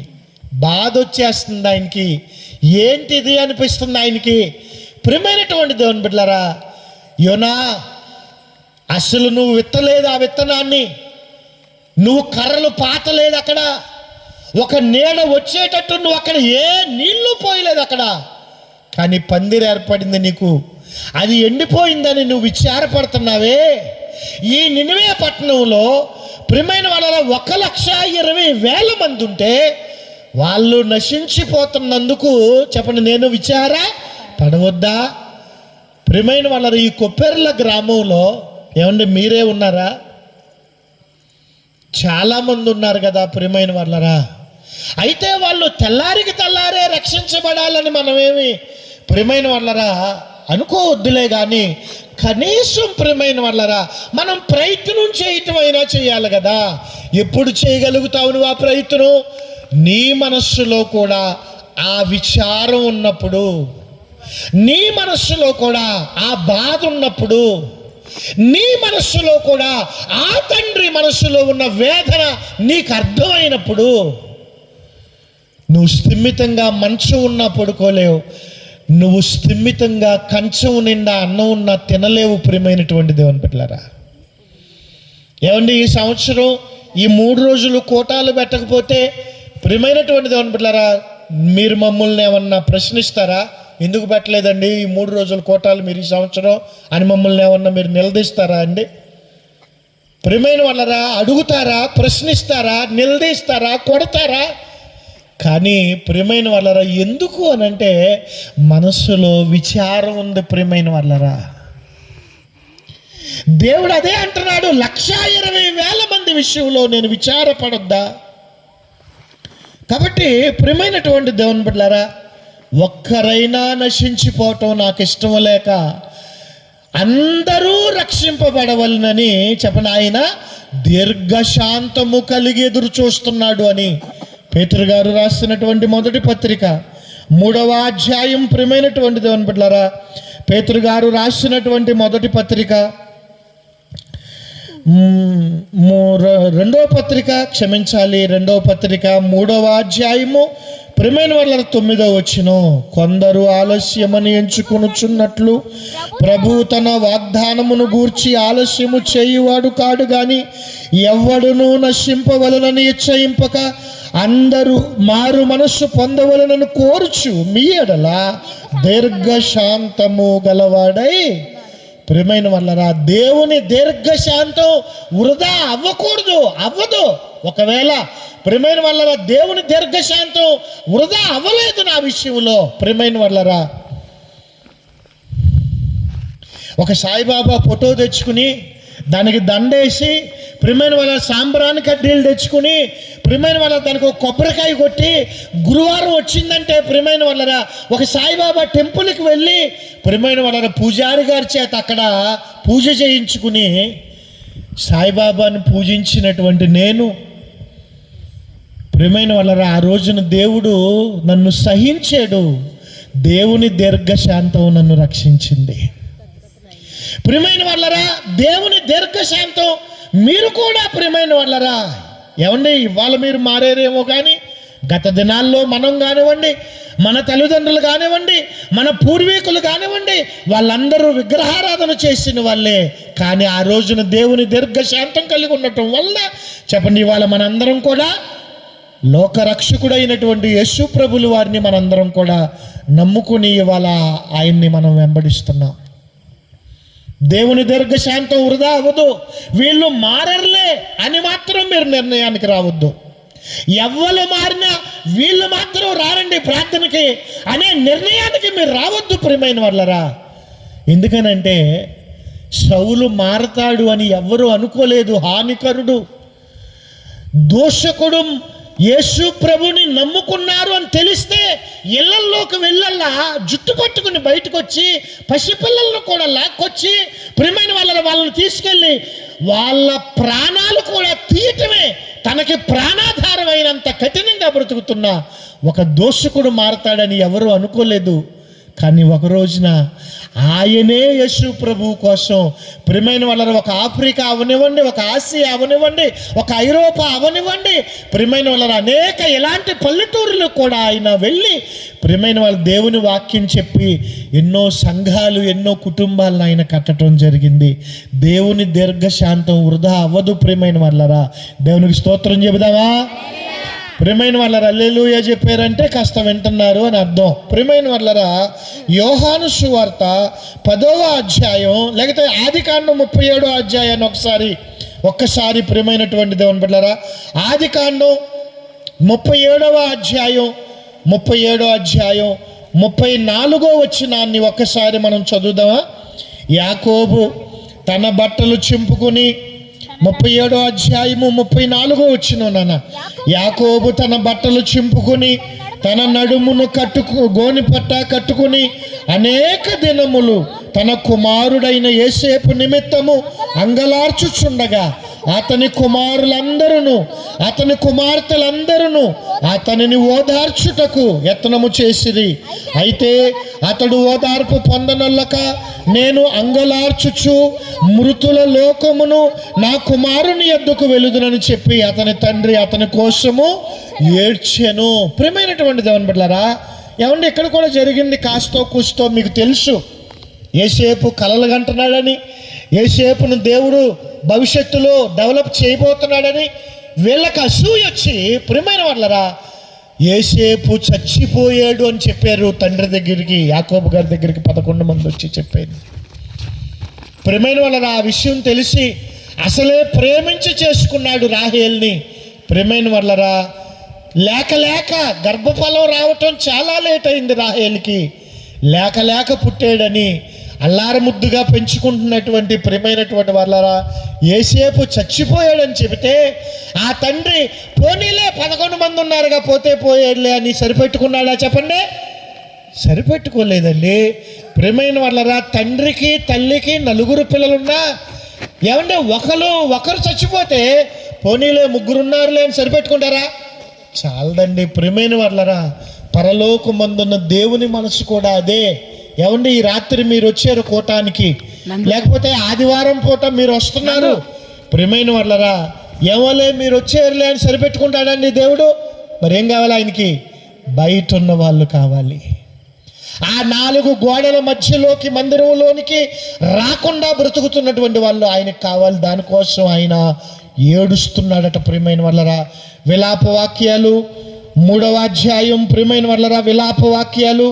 బాధ వచ్చేస్తుంది ఆయనకి, ఏంటిది అనిపిస్తుంది ఆయనకి. ప్రియమైనటువంటి దేవుని బిడ్డలారా, యోనా అసలు నువ్వు విత్తలేదు ఆ విత్తనాన్ని, నువ్వు కర్రలు పాతలేదు అక్కడ, ఒక నీడ వచ్చేటట్టు నువ్వు అక్కడ ఏ నీళ్లు పోయలేదు అక్కడ, కానీ పందిరి ఏర్పడింది నీకు, అది ఎండిపోయిందని నువ్వు విచారపడుతున్నావే. ఈ నినివే పట్టణంలో ప్రియమైన వాళ్ళ 120,000 మంది ఉంటే వాళ్ళు నశించిపోతున్నందుకు చెప్పండి, నేను విచార పడవద్దా? ప్రియమైన వాళ్ళ ఈ కొప్పెర్ల గ్రామంలో ఏమండి మీరే ఉన్నారా? చాలామంది ఉన్నారు కదా ప్రియమైన వాళ్ళరా. అయితే వాళ్ళు తెల్లారే రక్షించబడాలని మనమేమి ప్రియమైన వాళ్ళరా అనుకోవద్దులే, కానీ కనీసం ప్రియమైన వాళ్ళరా మనం ప్రయత్నం చేయటమైనా చేయాలి కదా. ఎప్పుడు చేయగలుగుతావు నువ్వు ఆ ప్రయత్నం? నీ మనస్సులో కూడా ఆ విచారం ఉన్నప్పుడు, నీ మనస్సులో కూడా ఆ బాధ ఉన్నప్పుడు, నీ మనస్సులో కూడా ఆ తండ్రి మనస్సులో ఉన్న వేదన నీకు అర్థమైనప్పుడు, నువ్వు స్థిమితంగా మంచం ఉన్నా పడుకోలేవు, నువ్వు స్థిమితంగా కంచం నిండా అన్నం ఉన్నా తినలేవు. ప్రియమైనటువంటి దేవుని బిడ్డలారా, ఏమండి ఈ సంవత్సరం ఈ 3 రోజులు కోటాలు పెట్టకపోతే ప్రియమైనటువంటి దేవుని బిడ్డలారా మీరు మమ్మల్ని ఏమన్నా ప్రశ్నిస్తారా? ఎందుకు పెట్టలేదండి ఈ 3 రోజుల కోటాలు మీరు ఈ సంవత్సరం అని మమ్మల్ని ఏమన్నా మీరు నిలదీస్తారా అండి? ప్రియమైన వాళ్ళరా అడుగుతారా? ప్రశ్నిస్తారా? నిలదీస్తారా? కొడతారా? కానీ ప్రియమైన వాళ్ళరా ఎందుకు అనంటే మనస్సులో విచారం ఉంది. ప్రియమైన వాళ్ళరా దేవుడు అదే అంటున్నాడు, 1,20,000 మంది విషయంలో నేను విచారపడొద్దా? కాబట్టి ప్రియమైనటువంటి దేవుని బిడ్డలారా, ఒక్కరైనా నశించిపోవటం నాకు ఇష్టం లేక అందరూ రక్షింపబడవలనని చెప్పని ఆయన దీర్ఘశాంతము కలిగి ఎదురు చూస్తున్నాడు అని పేతురు గారు రాసినటువంటి మొదటి పత్రిక 3వ అధ్యాయం, ప్రియమైనటువంటి దేవుని బిడ్డలారా, పేతురు గారు రాసినటువంటి మొదటి పత్రిక 2వ పత్రిక 3వ అధ్యాయము, ప్రియమైన వాళ్ళ 9వ వచనం, కొందరు ఆలస్యమని ఎంచుకొనుచున్నట్లు ప్రభు తన వాగ్దానమును గూర్చి ఆలస్యము చేయువాడు కాడు గాని ఎవ్వడునూ నశింపవలనని ఇచ్చయింపక అందరూ మారు మనస్సు పొందవలనని కోరుచు మీ ఎడల దీర్ఘశాంతము గలవాడై. ప్రియమైన వాళ్ళరా, దేవుని దీర్ఘశాంతం వృధా అవ్వదు. ఒకవేళ ప్రియమైన వాళ్ళరా దేవుని దీర్ఘశాంతం వృధా అవ్వలేదు నా విషయంలో. ప్రియమైన వాళ్ళరా, ఒక సాయిబాబా ఫోటో తెచ్చుకుని దానికి దండేసి, ప్రియమైన వాళ్ళ సాంబ్రాణి కడ్డీలు తెచ్చుకుని, ప్రియమైన వాళ్ళ దానికి ఒక కొబ్బరికాయ కొట్టి, గురువారం వచ్చిందంటే ప్రియమైన వాళ్ళరా ఒక సాయిబాబా టెంపుల్కి వెళ్ళి ప్రియమైన వాళ్ళ పూజారి గారి చేత అక్కడ పూజ చేయించుకుని సాయిబాబాను పూజించినటువంటి నేను, ప్రియమైన వాళ్ళరా ఆ రోజున దేవుడు నన్ను సహించాడు. దేవుని దీర్ఘశాంతం నన్ను రక్షించింది. ప్రియమైన వాళ్ళరా, దేవుని దీర్ఘశాంతం మీరు కూడా ప్రియమైన వాళ్ళరా, ఏమండి ఇవాళ మీరు మారేరేమో కానీ గత దినాల్లో మనం కానివ్వండి, మన తల్లిదండ్రులు కానివ్వండి, మన పూర్వీకులు కానివ్వండి, వాళ్ళందరూ విగ్రహారాధన చేసిన వాళ్ళే. కానీ ఆ రోజున దేవుని దీర్ఘశాంతం కలిగి ఉండటం వల్ల చెప్పండి ఇవాళ మనందరం కూడా లోకరక్షకుడైనటువంటి యేసు ప్రభులు వారిని మనందరం కూడా నమ్ముకుని ఇవాళ ఆయన్ని మనం వెంబడిస్తున్నాం. దేవుని దీర్ఘశాంతం వృధా అవ్వదు. వీళ్ళు మారర్లే అని మాత్రం మీరు నిర్ణయానికి రావద్దు. ఎవ్వరు మారినా వీళ్ళు మాత్రం రారండి ప్రార్థనకి అనే నిర్ణయానికి మీరు రావద్దు ప్రియమైన వాళ్ళరా. ఎందుకనంటే సౌలు మారతాడు అని ఎవ్వరూ అనుకోలేదు. హానికరుడు, దోషకుడు యేసు ప్రభుని నమ్ముకున్నారు అని తెలిస్తే ఇళ్లల్లోకి వెళ్ళల్లా జుట్టు పట్టుకుని బయటకు వచ్చి పసిపిల్లలను కూడా లాక్కొచ్చి ప్రియమైన వాళ్ళని తీసుకెళ్ళి వాళ్ళ ప్రాణాలు కూడా తీయటమే తనకి ప్రాణాధారమైనంత కఠినంగా బ్రతుకుతున్న ఒక దోషకుడు మారతాడని ఎవరు అనుకోలేదు. కానీ ఒక రోజున ఆయనే యేసు ప్రభు కోసం ప్రియమైన వాళ్ళని ఒక ఆఫ్రికా అవనివ్వండి, ఒక ఆసియా అవనివ్వండి, ఒక ఐరోపా అవనివ్వండి, ప్రియమైన వాళ్ళని అనేక ఇలాంటి పల్లెటూరులు కూడా ఆయన వెళ్ళి ప్రియమైన వాళ్ళ దేవుని వాక్యం చెప్పి ఎన్నో సంఘాలు, ఎన్నో కుటుంబాలను ఆయన కట్టడం జరిగింది. దేవుని దీర్ఘశాంతం వృధా అవ్వదు ప్రియమైన వాళ్ళరా. దేవునికి స్తోత్రం చెబుదామా? ప్రియమైన వాళ్ళరా హల్లెలూయా చెప్పారంటే కాస్త వింటున్నారు అని అర్థం. ప్రియమైన వాళ్ళరా యోహాను సువార్త 10వ అధ్యాయం లేకపోతే ఆదికాండం 37వ అధ్యాయాన్ని ఒక్కసారి ప్రియమైనటువంటి దేవుని బిడ్డలారా ఆదికాండం 37వ అధ్యాయం 34వ వచనాన్ని ఒక్కసారి మనం చదువుదామా? యాకోబు తన బట్టలు చింపుకుని 37వ అధ్యాయము 34వ వచనం నాన్న. యాకోబు తన బట్టలు చింపుకుని తన నడుమును గోనిపట్ట కట్టుకుని అనేక దినములు తన కుమారుడైన యోసేపు నిమిత్తము అంగలార్చుచుండగా అతని కుమారులందరూ అతని కుమార్తెలందరూ అతనిని ఓదార్చుటకు యత్నము చేసిరి. అయితే అతడు ఓదార్పు పొందనొల్లక నేను అంగలార్చుచు మృతుల లోకమును నా కుమారుని యొద్దకు వెలుదునని చెప్పి అతని తండ్రి అతని కోసము ఏడ్చెను. ప్రియమైనటువంటి దేవుని బిడ్డలారా, ఏమండి ఇక్కడ కూడా జరిగింది కాస్తో కూస్తో మీకు తెలుసు. యోసేపు కలలు కంటున్నాడని, యోసేపును దేవుడు భవిష్యత్తులో డెవలప్ చేయబోతున్నాడని వీళ్ళకి అసూయ వచ్చి ప్రియమైన వాళ్ళరా యోసేపు చచ్చిపోయాడు అని చెప్పారు తండ్రి దగ్గరికి, యాకోబు గారి దగ్గరికి 11 మంది వచ్చి చెప్పారు. ప్రియమైన వాళ్ళరా ఆ విషయం తెలిసి అసలే ప్రేమించి చేసుకున్నాడు రాహేల్ని. ప్రియమైన వాళ్ళరా లేక గర్భఫలం రావటం చాలా లేట్ అయింది రాహేల్కి. లేక పుట్టాడని అల్లారముద్దుగా పెంచుకుంటున్నటువంటి ప్రియమైనటువంటి వాళ్ళరా, యోసేపు చచ్చిపోయాడని చెబితే ఆ తండ్రి పోనీలే 11 మంది ఉన్నారుగా, పోతే పోయాడులే అని సరిపెట్టుకున్నాడా చెప్పండి? సరిపెట్టుకోలేదండి. ప్రియమైన వాళ్ళరా, తండ్రికి తల్లికి 4 పిల్లలున్నా ఏమంటే ఒకరు చచ్చిపోతే పోనీలే 3 ఉన్నారులే అని సరిపెట్టుకుంటారా? చాలదండి. ప్రియమైన వాళ్ళరా, పరలోకమందున్న దేవుని మనసు కూడా అదే. ఏమండి, ఈ రాత్రి మీరు వచ్చారు కూటానికి, లేకపోతే ఆదివారం పూట మీరు వస్తున్నారు. ప్రియమైన వాళ్ళరా, ఏమోలే మీరు వచ్చారులే అని సరిపెట్టుకుంటాడండి దేవుడు? మరేం కావాలి ఆయనకి? బయట ఉన్న వాళ్ళు కావాలి. ఆ 4 గోడల మధ్యలోకి, మందిరంలోనికి రాకుండా బ్రతుకుతున్నటువంటి వాళ్ళు ఆయనకు కావాలి. దానికోసం ఆయన ఏడుస్తున్నాడట. ప్రియమైన వాళ్ళరా, విలాప వాక్యాలు 3వ అధ్యాయం. ప్రియమైన వాళ్ళరా, విలాప వాక్యాలు.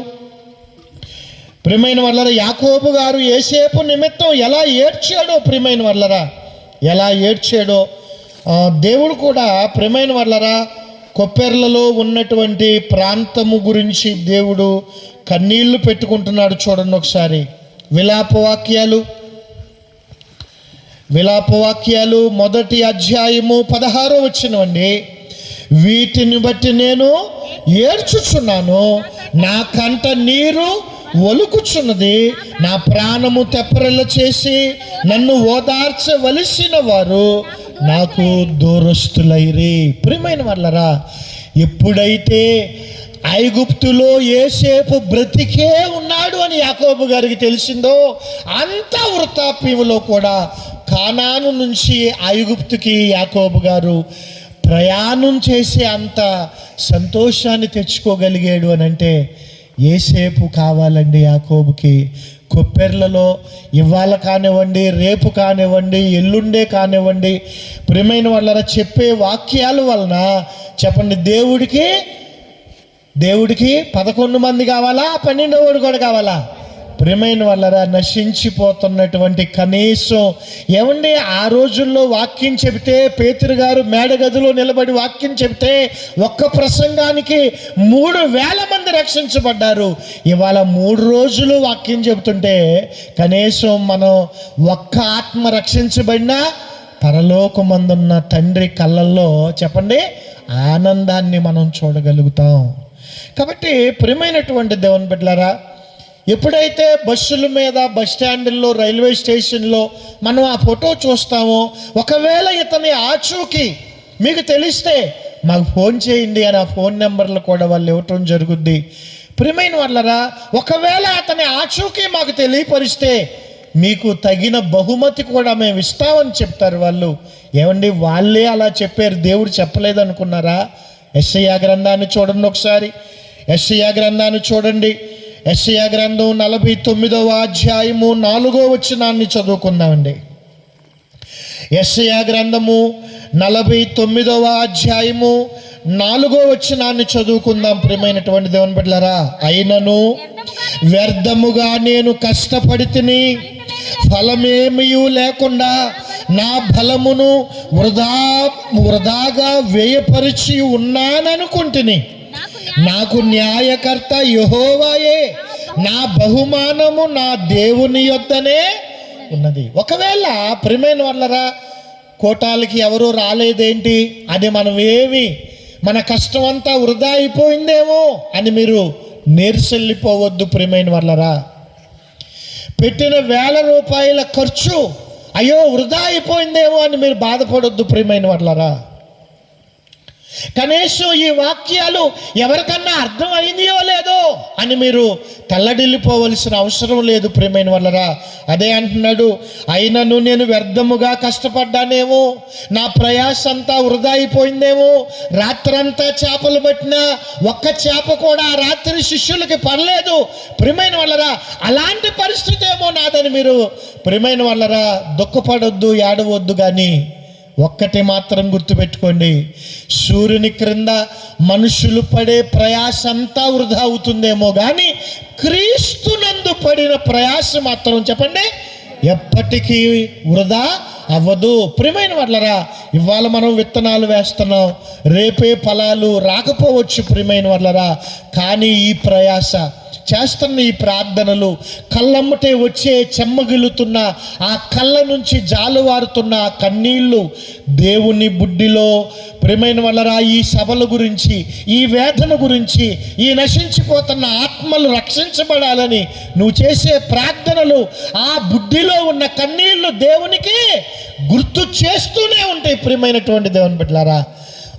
ప్రియమైన వాళ్ళరా, యాకోబు గారు యోసేపు నిమిత్తం ఎలా ఏడ్చాడో, ప్రియమైన వాళ్ళరా, ఎలా ఏడ్చాడో దేవుడు కూడా, ప్రియమైన వాళ్ళరా, కొప్పెర్లలో ఉన్నటువంటి ప్రాంతము గురించి దేవుడు కన్నీళ్లు పెట్టుకుంటున్నాడు. చూడండి ఒకసారి. విలాపవాక్యాలు 1వ అధ్యాయము 16వ వచనం అండి. వీటిని బట్టి నేను ఏడ్చుచున్నాను, నా కంట నీరు ఒలుకుచున్నది, నా ప్రాణము తెప్పరిల్ల చేసి నన్ను ఓదార్చవలసిన వారు నాకు దూరస్తులైరి. ప్రియమైన వాళ్ళరా, ఎప్పుడైతే ఐగుప్తులో యోసేపు బ్రతికే ఉన్నాడు అని యాకోబు గారికి తెలిసిందో, అంత వృద్ధాప్యంలో కూడా కానాను నుంచి ఐగుప్తుకి యాకోబు గారు ప్రయాణం చేసి అంత సంతోషాన్ని తెచ్చుకోగలిగాడు అని అంటే యోసేపు కావాలండి యాకోబుకి. కొప్పెర్లలో ఇవాళ కానివ్వండి, రేపు కానివ్వండి, ఎల్లుండే కానివ్వండి, ప్రియమైన వాళ్ళ చెప్పే వాక్యాల వలన చెప్పండి, దేవుడికి 11 మంది కావాలా, 12వ కూడా కావాలా? ప్రియమైన వాళ్ళరా, నశించిపోతున్నటువంటి కనీసం ఏమండి, ఆ రోజుల్లో వాక్యం చెబితే, పేతురు గారు మేడగదిలో నిలబడి వాక్యం చెబితే ఒక్క ప్రసంగానికి 3,000 మంది రక్షించబడ్డారు. ఇవాళ 3 రోజులు వాక్యం చెబుతుంటే కనీసం మనం ఒక్క ఆత్మ రక్షించబడినా పరలోకమందున్న తండ్రి కళ్ళల్లో చెప్పండి ఆనందాన్ని మనం చూడగలుగుతాం. కాబట్టి ప్రియమైనటువంటి దేవుని బిడ్డలారా, ఎప్పుడైతే బస్సుల మీద, బస్ స్టాండ్ల్లో, రైల్వే స్టేషన్లో మనం ఆ ఫోటో చూస్తామో, ఒకవేళ ఇతని ఆచూకీ మీకు తెలిస్తే మాకు ఫోన్ చేయండి అని ఆ ఫోన్ నెంబర్లు కూడా వాళ్ళు ఇవ్వటం జరుగుద్ది. ప్రియమైన వాళ్ళరా, ఒకవేళ అతని ఆచూకీ మాకు తెలియపరిస్తే మీకు తగిన బహుమతి కూడా మేము ఇస్తామని చెప్తారు వాళ్ళు. ఏమండి, వాళ్ళే అలా చెప్పారు, దేవుడు చెప్పలేదు అనుకున్నారా? యెషయా గ్రంథాన్ని చూడండి ఒకసారి. యెషయా గ్రంథాన్ని చూడండి. యెషయా గ్రంథం 49వ అధ్యాయము 4వ వచనాన్ని చదువుకుందామండి. యెషయా గ్రంథము 49వ అధ్యాయము 4వ వచనాన్ని చదువుకుందాం. ప్రియమైనటువంటి దేవుని బిడ్డలారా, అయినను వ్యర్థముగా నేను కష్టపడితిని, ఫలమేమీ లేకుండా నా బలమును వృధాగా వ్యయపరిచి ఉన్నాననుకుంటుని, నాకు న్యాయకర్త యెహోవాయే, నా బహుమానము నా దేవుని యొద్దనే ఉన్నది. ఒకవేళ ప్రియమైన వాళ్ళరా, కోటాలకి ఎవరు రాలేదేంటి అని మన కష్టం అంతా వృధా అయిపోయిందేమో అని మీరు నేర్చెల్లిపోవద్దు. ప్రియమైన వాళ్ళరా, పెట్టిన 1000 రూపాయల ఖర్చు అయ్యో వృధా అయిపోయిందేమో అని మీరు బాధపడొద్దు. ప్రియమైన వాళ్ళరా, కనీసం ఈ వాక్యాలు ఎవరికన్నా అర్థం అయిందో లేదో అని మీరు తల్లడిల్లిపోవలసిన అవసరం లేదు. ప్రియమైన వాళ్ళరా, అదే అంటున్నాడు, అయినను నేను వ్యర్థముగా కష్టపడ్డానేమో, నా ప్రయాస అంతా వృధా అయిపోయిందేమో, రాత్రంతా చేపలు పట్టినా ఒక్క చేప కూడా రాత్రి శిష్యులకి పడలేదు. ప్రియమైన వాళ్ళరా, అలాంటి పరిస్థితి ఏమో నాదని మీరు ప్రియమైన వాళ్ళరా దుఃఖపడొద్దు, ఏడవద్దు. కానీ ఒక్కటి మాత్రం గుర్తుపెట్టుకోండి, సూర్యుని క్రింద మనుషులు పడే ప్రయాస అంతా వృధా అవుతుందేమో, కానీ క్రీస్తునందు పడిన ప్రయాస మాత్రం చెప్పండి ఎప్పటికీ వృధా అవ్వదు. ప్రియమైన వాళ్ళరా, ఇవాళ మనం విత్తనాలు వేస్తున్నాం, రేపే ఫలాలు రాకపోవచ్చు. ప్రియమైన వాళ్ళరా, కానీ ఈ ప్రయాస చేస్తున్న ఈ ప్రార్థనలు, కళ్ళమ్మటే వచ్చే చెమ్మగిలుతున్న ఆ కళ్ళ నుంచి జాలువారుతున్న ఆ కన్నీళ్ళు దేవుని బుడ్డిలో ప్రియమైన వాళ్ళరా ఈ సభల గురించి, ఈ వేదన గురించి, ఈ నశించిపోతున్న ఆత్మలు రక్షించబడాలని నువ్వు చేసే ప్రార్థనలు ఆ బుడ్డిలో ఉన్న కన్నీళ్లు దేవునికి గుర్తు చేస్తూనే ఉంటాయి. ప్రియమైనటువంటి దేవుని బిడ్డలారా,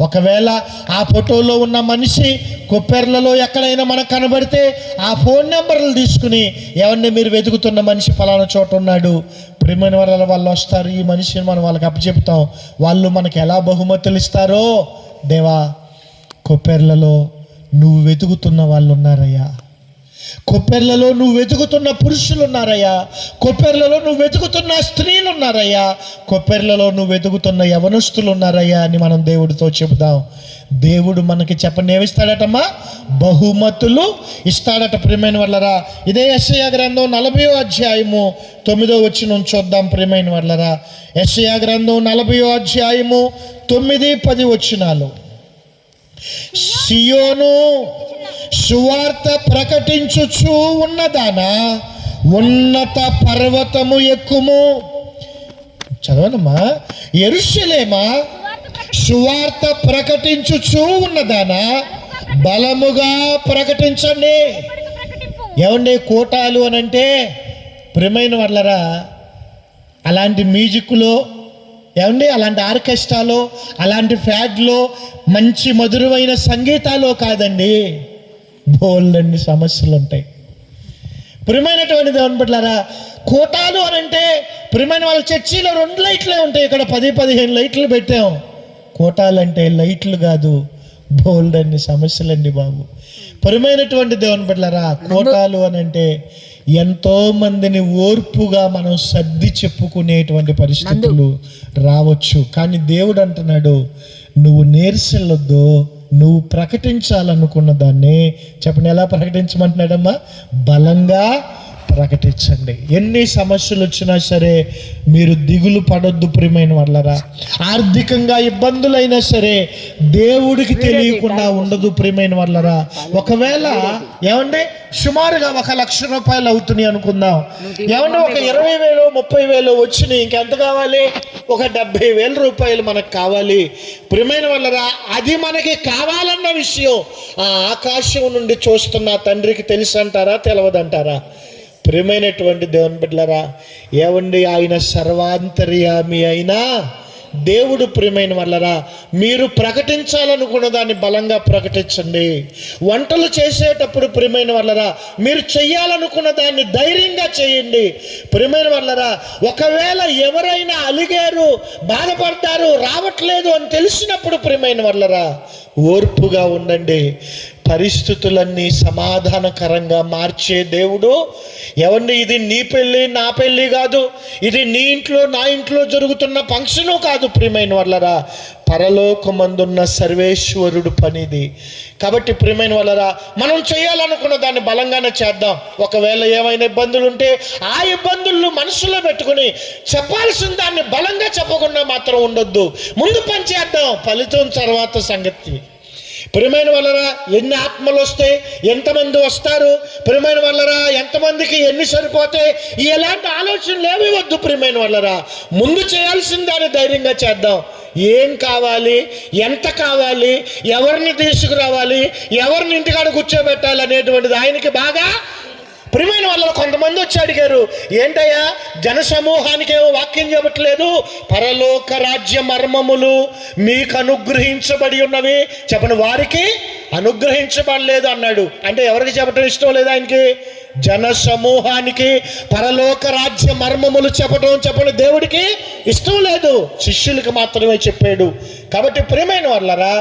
ఒకవేళ ఆ ఫోటోలో ఉన్న మనిషి కొప్పెర్లలో ఎక్కడైనా మనకు కనబడితే ఆ ఫోన్ నెంబర్లు తీసుకుని ఎవరిని మీరు వెతుకుతున్న మనిషి ఫలానా చోట ఉన్నాడు, ప్రియమైన వాళ్ళు వస్తారు, ఈ మనిషిని మనం వాళ్ళకి అప్పచెప్తాం, వాళ్ళు మనకి ఎలా బహుమతులు ఇస్తారో, దేవా కొప్పెర్లలో నువ్వు వెతుకుతున్న వాళ్ళు ఉన్నారయ్యా, కొప్పెర్లలో నువ్వు వెతుకుతున్న పురుషులు ఉన్నారయ్యా, కొప్పెర్లలో నువ్వు వెతుకుతున్న స్త్రీలు ఉన్నారయ్యా, కొప్పెర్లలో నువ్వు వెతుకుతున్న యవనస్తులు ఉన్నారయ్యా అని మనం దేవుడితో చెబుదాం. దేవుడు మనకి చెప్పండి ఏమిస్తాడటమ్మా? బహుమతులు ఇస్తాడట. ప్రియమైన వాళ్ళరా, ఇదే యెషయా గ్రంథం 40వ అధ్యాయము 9వ వచనం చూద్దాం. ప్రియమైన వాళ్ళరా, యెషయా గ్రంథం 40వ అధ్యాయము 9, 10 వచనాలు. సియోను సువార్త ప్రకటించుచు ఉన్నదానా, ఉన్నత పర్వతము ఎక్కుము. చదవనమ్మా. యెరూషలేమా, సువార్త ప్రకటించుచు ఉన్నదానా, బలముగా ప్రకటించండి. ఏమండి కోటాలు అని అంటే ప్రియమైన వాళ్ళరా, అలాంటి మ్యూజిక్లో ఏమండి, అలాంటి ఆర్కెస్ట్రాలో, అలాంటి ఫ్యాడ్లో, మంచి మధురమైన సంగీతాలో కాదండి, బోల్డన్ని సమస్యలు ఉంటాయి. ప్రియమైనటువంటి దేవుని బిడ్డలారా, కోటాలు అని అంటే ప్రియమైన వాళ్ళ చర్చిలో 2 లైట్లే ఉంటాయి, ఇక్కడ 10-15 లైట్లు పెట్టాం. కోటాలు అంటే లైట్లు కాదు, బోల్డన్ని సమస్యలండి బాబు. ప్రియమైనటువంటి దేవుని బిడ్డలారా, కోటాలు అని అంటే ఎంతో మందిని ఓర్పుగా మనం సర్ది చెప్పుకునేటువంటి పరిస్థితులు రావచ్చు. కానీ దేవుడు అంటున్నాడు, నువ్వు నేర్చెల్లొద్దు, నువ్వు ప్రకటించాలనుకున్న దాన్ని చెప్పండి. ఎలా ప్రకటించమంటున్నాడమ్మా? బలంగా ప్రకటించండి. ఎన్ని సమస్యలు వచ్చినా సరే మీరు దిగులు పడొద్దు ప్రియమైన వాళ్ళరా. ఆర్థికంగా ఇబ్బందులైనా సరే దేవుడికి తెలియకుండా ఉండదు ప్రియమైన వాళ్ళరా. ఒకవేళ ఏమండి సుమారుగా 1,00,000 రూపాయలు అవుతున్నాయి అనుకుందాం, ఏమంటే ఒక 20,000 30,000 వచ్చినాయి, ఇంకెంత కావాలి? ఒక 70,000 రూపాయలు మనకు కావాలి ప్రియమైన వాళ్ళరా. అది మనకి కావాలన్న విషయం ఆ ఆకాశం నుండి చూస్తున్న తండ్రికి తెలుసు అంటారా, తెలవదంటారా? ప్రియమైనటువంటి దేవుని బిడ్డలారా, ఏవండి ఆయన సర్వాంతర్యామి అయినా దేవుడు. ప్రియమైన వాళ్ళరా, మీరు ప్రకటించాలనుకున్న దాన్ని బలంగా ప్రకటించండి. వంటలు చేసేటప్పుడు ప్రియమైన వాళ్ళరా, మీరు చెయ్యాలనుకున్న దాన్ని ధైర్యంగా చేయండి. ప్రియమైన వాళ్ళరా, ఒకవేళ ఎవరైనా అలిగారు, బాధపడతారు, రావట్లేదు అని తెలిసినప్పుడు ప్రియమైన వాళ్ళరా, ఓర్పుగా ఉండండి. పరిస్థితులన్నీ సమాధానకరంగా మార్చే దేవుడు. ఏమండి, ఇది నీ పెళ్ళి నా పెళ్ళి కాదు, ఇది నీ ఇంట్లో నా ఇంట్లో జరుగుతున్న ఫంక్షను కాదు ప్రియమైన వాళ్ళరా, పరలోకమందున్న సర్వేశ్వరుడు పనిది. కాబట్టి ప్రియమైన వాళ్ళరా, మనం చేయాలనుకున్న దాన్ని బలంగానే చేద్దాం. ఒకవేళ ఏమైనా ఇబ్బందులు ఉంటే ఆ ఇబ్బందులను మనసులో పెట్టుకుని చెప్పాల్సిన దాన్ని బలంగా చెప్పకుండా మాత్రం ఉండొద్దు. ముందు పని చేద్దాం, ఫలితం తర్వాత సంగతి. ప్రియమైన వాళ్ళరా, ఎన్ని ఆత్మలు వస్తాయి, ఎంతమంది వస్తారు, ప్రియమైన వాళ్ళరా, ఎంతమందికి ఎన్ని సరిపోతాయి, ఎలాంటి ఆలోచనలు ఏమీ వద్దు ప్రియమైన వాళ్ళరా. ముందు చేయాల్సిన దాన్ని ధైర్యంగా చేద్దాం. ఏం కావాలి, ఎంత కావాలి, ఎవరిని తీసుకురావాలి, ఎవరిని ఇంటికాడ కూర్చోబెట్టాలి అనేటువంటిది ఆయనకి బాగా. ప్రియమైన వాళ్ళు కొంతమంది వచ్చి అడిగారు, ఏంటయ్యా జనసమూహానికి ఏమో వాక్యం చెప్పట్లేదు, పరలోక రాజ్య మర్మములు మీకు అనుగ్రహించబడి ఉన్నవి చెప్పండి. వారికి అనుగ్రహించబడలేదు అన్నాడు. అంటే ఎవరికి చెప్పడం ఇష్టం లేదు ఆయనకి? జన సమూహానికి పరలోక రాజ్య మర్మములు చెప్పండి దేవుడికి ఇష్టం లేదు, శిష్యులకు మాత్రమే చెప్పాడు. కాబట్టి ప్రియమైన వాళ్ళరా,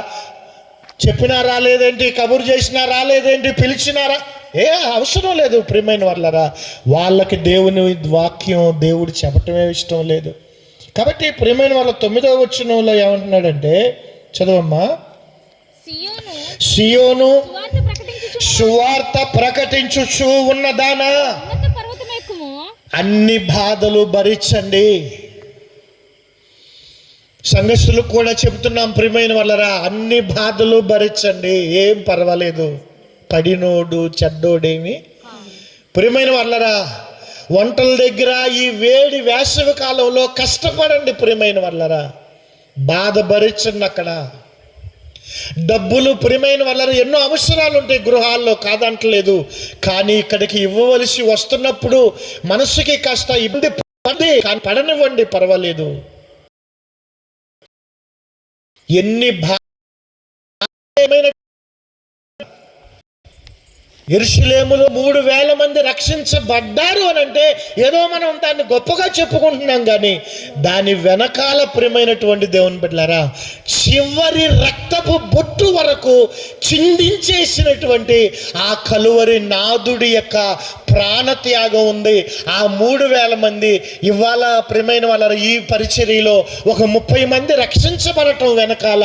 చెప్పినా రాలేదేంటి, కబురు చేసినా రాలేదేంటి, పిలిచినారా, ఏ అవసరం లేదు ప్రియమైన వాళ్ళరా. వాళ్ళకి దేవుని వాక్యం దేవుడు చెప్పటమే ఇష్టం లేదు. కాబట్టి ప్రియమైన వాళ్ళ 9వ వచనంలో ఏమంటున్నాడంటే, చదవమ్మా. సియోను సువార్త ప్రకటించుచు ఉన్నదానా, అన్ని బాధలు భరించండి. సంఘస్థులకు కూడా చెబుతున్నాం ప్రియమైన వాళ్ళరా, అన్ని బాధలు భరించండి, ఏం పర్వాలేదు, పడినోడు చెడ్డోడేమి ప్రియమైన వాళ్ళరా, వంటల దగ్గర ఈ వేడి వేసవి కాలంలో కష్టపడండి. ప్రియమైన వాళ్ళరా, బాధ భరించండి. అక్కడ డబ్బులు ప్రియమైన వాళ్ళ ఎన్నో అవసరాలు ఉంటాయి గృహాల్లో, కాదంటలేదు. కానీ ఇక్కడికి ఇవ్వవలసి వస్తున్నప్పుడు మనసుకి కాస్త ఇబ్బంది పడి, కానీ పడనివ్వండి, పర్వాలేదు. ఎన్ని యెరూషలేములో 3,000 మంది రక్షించబడ్డారు అని అంటే ఏదో మనం దాన్ని గొప్పగా చెప్పుకుంటున్నాం, కానీ దాని వెనకాల ప్రియమైనటువంటి దేవుని బిడ్డలారా, చివరి రక్తపు బొట్టు వరకు చిందించేసినటువంటి ఆ కలువరి నాదుడి యొక్క ప్రాణత్యాగం ఉంది. ఆ 3,000 మంది ఇవాళ ప్రియమైన వాళ్ళ ఈ పరిచర్యలో ఒక 30 మంది రక్షించబడటం వెనకాల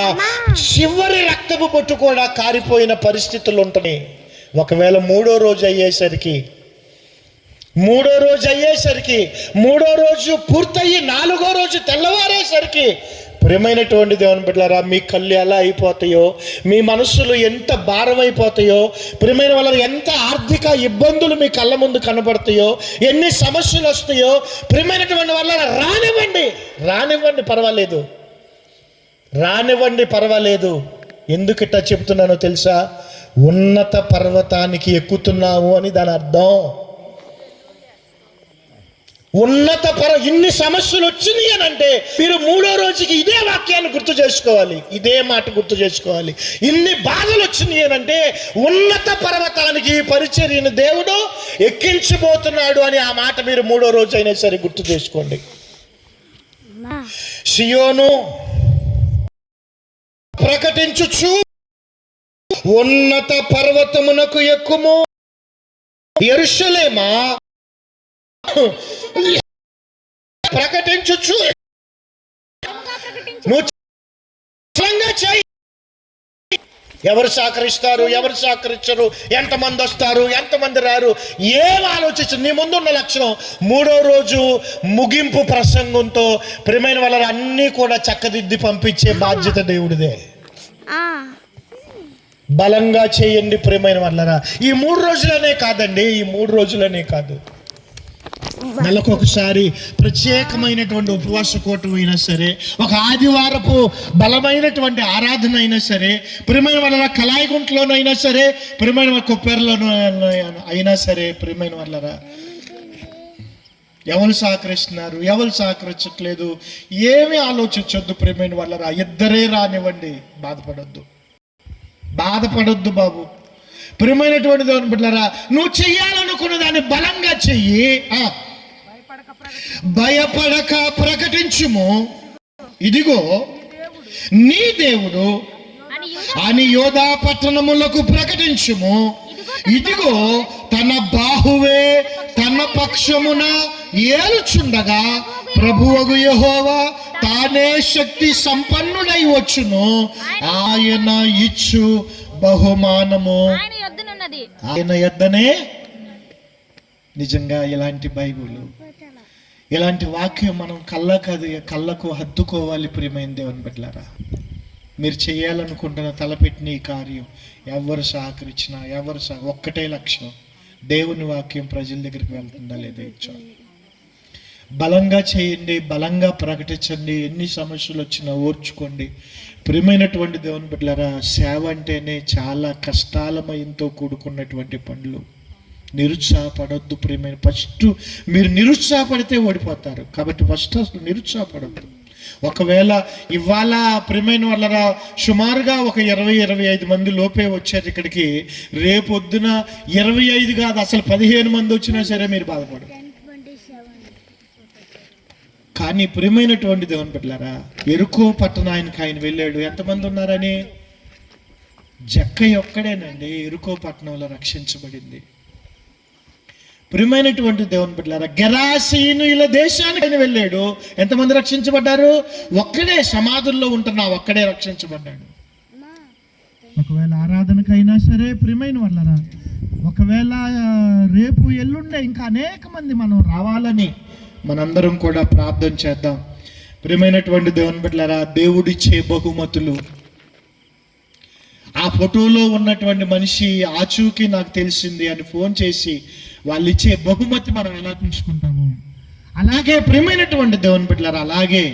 చివరి రక్తపు బొట్టు కూడా కారిపోయిన పరిస్థితులు ఉంటాయి. ఒకవేళ మూడో రోజు అయ్యేసరికి మూడో రోజు పూర్తయి 4వ రోజు తెల్లవారేసరికి ప్రియమైనటువంటి దేవుని బిడ్డలారా, మీ కళ్ళు ఎలా అయిపోతాయో, మీ మనస్సులు ఎంత భారం అయిపోతాయో, ప్రియమైన వాళ్ళ ఎంత ఆర్థిక ఇబ్బందులు మీ కళ్ళ ముందు కనబడతాయో, ఎన్ని సమస్యలు వస్తాయో, ప్రియమైనటువంటి వాళ్ళ రానివ్వండి, పర్వాలేదు. ఎందుకు ఇట్టా చెప్తున్నానో తెలుసా? ఉన్నత పర్వతానికి ఎక్కుతున్నాము అని దాని అర్థం. ఇన్ని సమస్యలు వచ్చినాయి అని అంటే మీరు 3వ రోజుకి ఇదే వాక్యాన్ని గుర్తు చేసుకోవాలి, ఇదే మాట గుర్తు చేసుకోవాలి. ఇన్ని బాధలు వచ్చినాయి అని అంటే ఉన్నత పర్వతానికి పరిచర్యను దేవుడు ఎక్కించబోతున్నాడు అని ఆ మాట మీరు 3వ రోజు అయినా సరే గుర్తు చేసుకోండి. సియోను ప్రకటించుచు ఉన్నత పర్వతమునకు ఎక్కుము, యెరూషలేమా ప్రకటించుచు ఎవరు సహకరిస్తారు, ఎవరు సహకరించరు, ఎంతమంది వస్తారు, ఎంతమంది రారు, ఏం ఆలోచించు. నీ ముందున్న లక్ష్యం 3వ రోజు ముగింపు ప్రసంగంతో ప్రియమైన వాళ్ళ అన్నీ కూడా చక్కదిద్ది పంపించే బాధ్యత దేవుడిదే. బలంగా చేయండి ప్రియమైన వాళ్ళరా. ఈ 3 రోజులనే కాదండి, ఈ 3 రోజులనే కాదు, నెలకొకసారి ప్రత్యేకమైనటువంటి ఉపవాస కూటమి అయినా సరే, ఒక ఆదివారపు బలమైనటువంటి ఆరాధన అయినా సరే, ప్రియమైన వాళ్ళ కలాయిగుంట్లోనైనా సరే, ప్రియమైన కొప్పేరులోనూ అయినా సరే, ప్రియమైన వాళ్ళరా ఎవరు సహకరిస్తున్నారు, ఎవరు సహకరించట్లేదు ఏమీ ఆలోచించొద్దు. ప్రియమైన వాళ్ళరా, ఇద్దరే రానివ్వండి, బాధపడొద్దు బాబు. ప్రియమైనటువంటి దేవుని బిడ్డలారా, నువ్వు చెయ్యాలనుకున్న దాన్ని బలంగా చెయ్యి, భయపడక ప్రకటించుము. ఇదిగో నీ దేవుడు అని యోధా పట్టణములకు ప్రకటించుము. ఇదిగో తన బాహువే తన పక్షమున ఏలుచుండగా ప్రభువగు యెహోవా తానే శక్తి సంపన్నుడై వచ్చును. ఆయన ఇచ్చు బహుమానము ఆయన యొద్దనే. నిజంగా ఇలాంటి బైబిల్, ఇలాంటి వాక్యం మనం కళ్ళకు హత్తుకోవాలి. ప్రియమైన దేవుని బిడ్డలారా, మీరు చేయాలనుకుంటున్న తలపెట్టిన ఈ కార్యం ఎవరు సహకరించినా ఒక్కటే లక్ష్యం, దేవుని వాక్యం ప్రజల దగ్గరికి వెళ్తుందా లేదా ఇచ్చాలి. బలంగా చేయండి, బలంగా ప్రకటించండి. ఎన్ని సమస్యలు వచ్చినా ఓర్చుకోండి. ప్రియమైనటువంటి దేవుని బిడ్డలారా, సేవ అంటేనే చాలా కష్టాలమయంతో కూడుకున్నటువంటి పనులు. నిరుత్సాహపడొద్దు ప్రియమైన. ఫస్ట్ మీరు నిరుత్సాహపడితే ఓడిపోతారు, కాబట్టి ఫస్ట్ అసలు నిరుత్సాహపడొద్దు. ఒకవేళ ఇవాళ ప్రియమైన వాళ్ళరా సుమారుగా ఒక 20-25 మంది లోపే వచ్చారు ఇక్కడికి, రేపొద్దున 25 కాదు అసలు 15 మంది వచ్చినా సరే మీరు బాధపడరు. కానీ ప్రియమైనటువంటి దేవుని బిడ్డలారా, ఎరుకో పట్టణానికి ఆయన వెళ్ళాడు. ఎంతమంది ఉన్నారని? జక్కయ్య ఒక్కడేనండి ఎరుకో పట్టణంలో రక్షించబడింది. ప్రియమైనటువంటి దేవుని బిడ్డలారా, గెరాసీనుల దేశానికి ఆయన వెళ్ళాడు. ఎంతమంది రక్షించబడ్డారు? ఒక్కడే సమాధుల్లో ఉంటున్నా ఒక్కడే రక్షించబడ్డాడు. ఒకవేళ ఆరాధనకైనా సరే ప్రియమైన వాళ్ళరా, ఒకవేళ రేపు ఎల్లుండే ఇంకా అనేక మంది మనం రావాలని మనందరం కూడా ప్రార్థన చేద్దాం. ప్రియమైనటువంటి దేవుని బిడ్డలారా, దేవుడిచ్చే బహుమతులు. ఆ ఫోటోలో ఉన్నటువంటి మనిషి ఆచూకీ నాకు తెలిసింది అని ఫోన్ చేసి వాళ్ళు ఇచ్చే బహుమతి మనం ఎలా తీసుకుంటాము. అలాగే ప్రియమైనటువంటి దేవుని బిడ్డలారా, అలాగే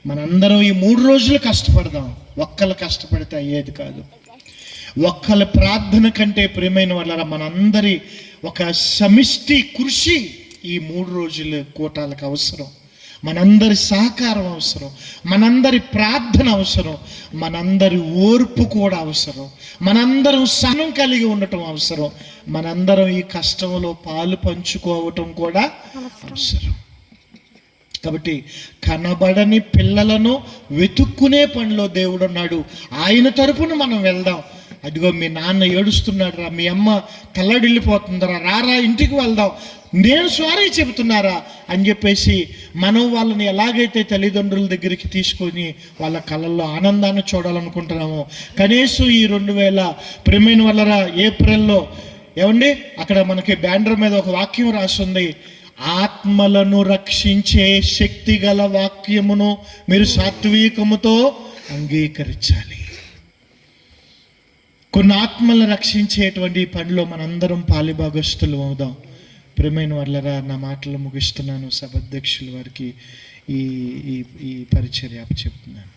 మనందరం ఈ 3 రోజులు కష్టపడదాం. ఒక్కళ్ళు కష్టపడితే అయ్యేది కాదు. ఒక్కళ్ళ ప్రార్థన కంటే ప్రియమైన వాళ్ళ మనందరి ఒక సమిష్టి కృషి ఈ 3 రోజుల కూటాలకు అవసరం. మనందరి సహకారం అవసరం, మనందరి ప్రార్థన అవసరం, మనందరి ఓర్పు కూడా అవసరం, మనందరం సహనం కలిగి ఉండటం అవసరం, మనందరం ఈ కష్టంలో పాలు పంచుకోవటం కూడా అవసరం. కాబట్టి కనబడని పిల్లలను వెతుక్కునే పనిలో దేవుడు ఉన్నాడు. ఆయన తరపున మనం వెళ్దాం. అదిగో మీ నాన్న ఏడుస్తున్నాడు రా, మీ అమ్మ తల్లడిల్లిపోతుందరా, రారా ఇంటికి వెళ్దాం, నేను సారీ చెబుతున్నారా అని చెప్పేసి మనం వాళ్ళని ఎలాగైతే తల్లిదండ్రుల దగ్గరికి తీసుకొని వాళ్ళ కళ్ళల్లో ఆనందాన్ని చూడాలనుకుంటున్నామో, కనీసం ఈ 2000 ప్రియమైన వాళ్ళ ఏప్రిల్లో ఏమండి అక్కడ మనకి బ్యానర్ మీద ఒక వాక్యం రాస్తుంది, ఆత్మలను రక్షించే శక్తి గల వాక్యమును మీరు సాత్వికముతో అంగీకరించాలి. కొన్ని ఆత్మలను రక్షించేటువంటి పనిలో మనందరం పాలిభాగస్తులు అవుదాం. ప్రియమైన వాళ్ళరా, నా మాటలు ముగిస్తున్నాను. సభాధ్యక్షుల వారికి ఈ పరిచర్య చెప్తున్నాను.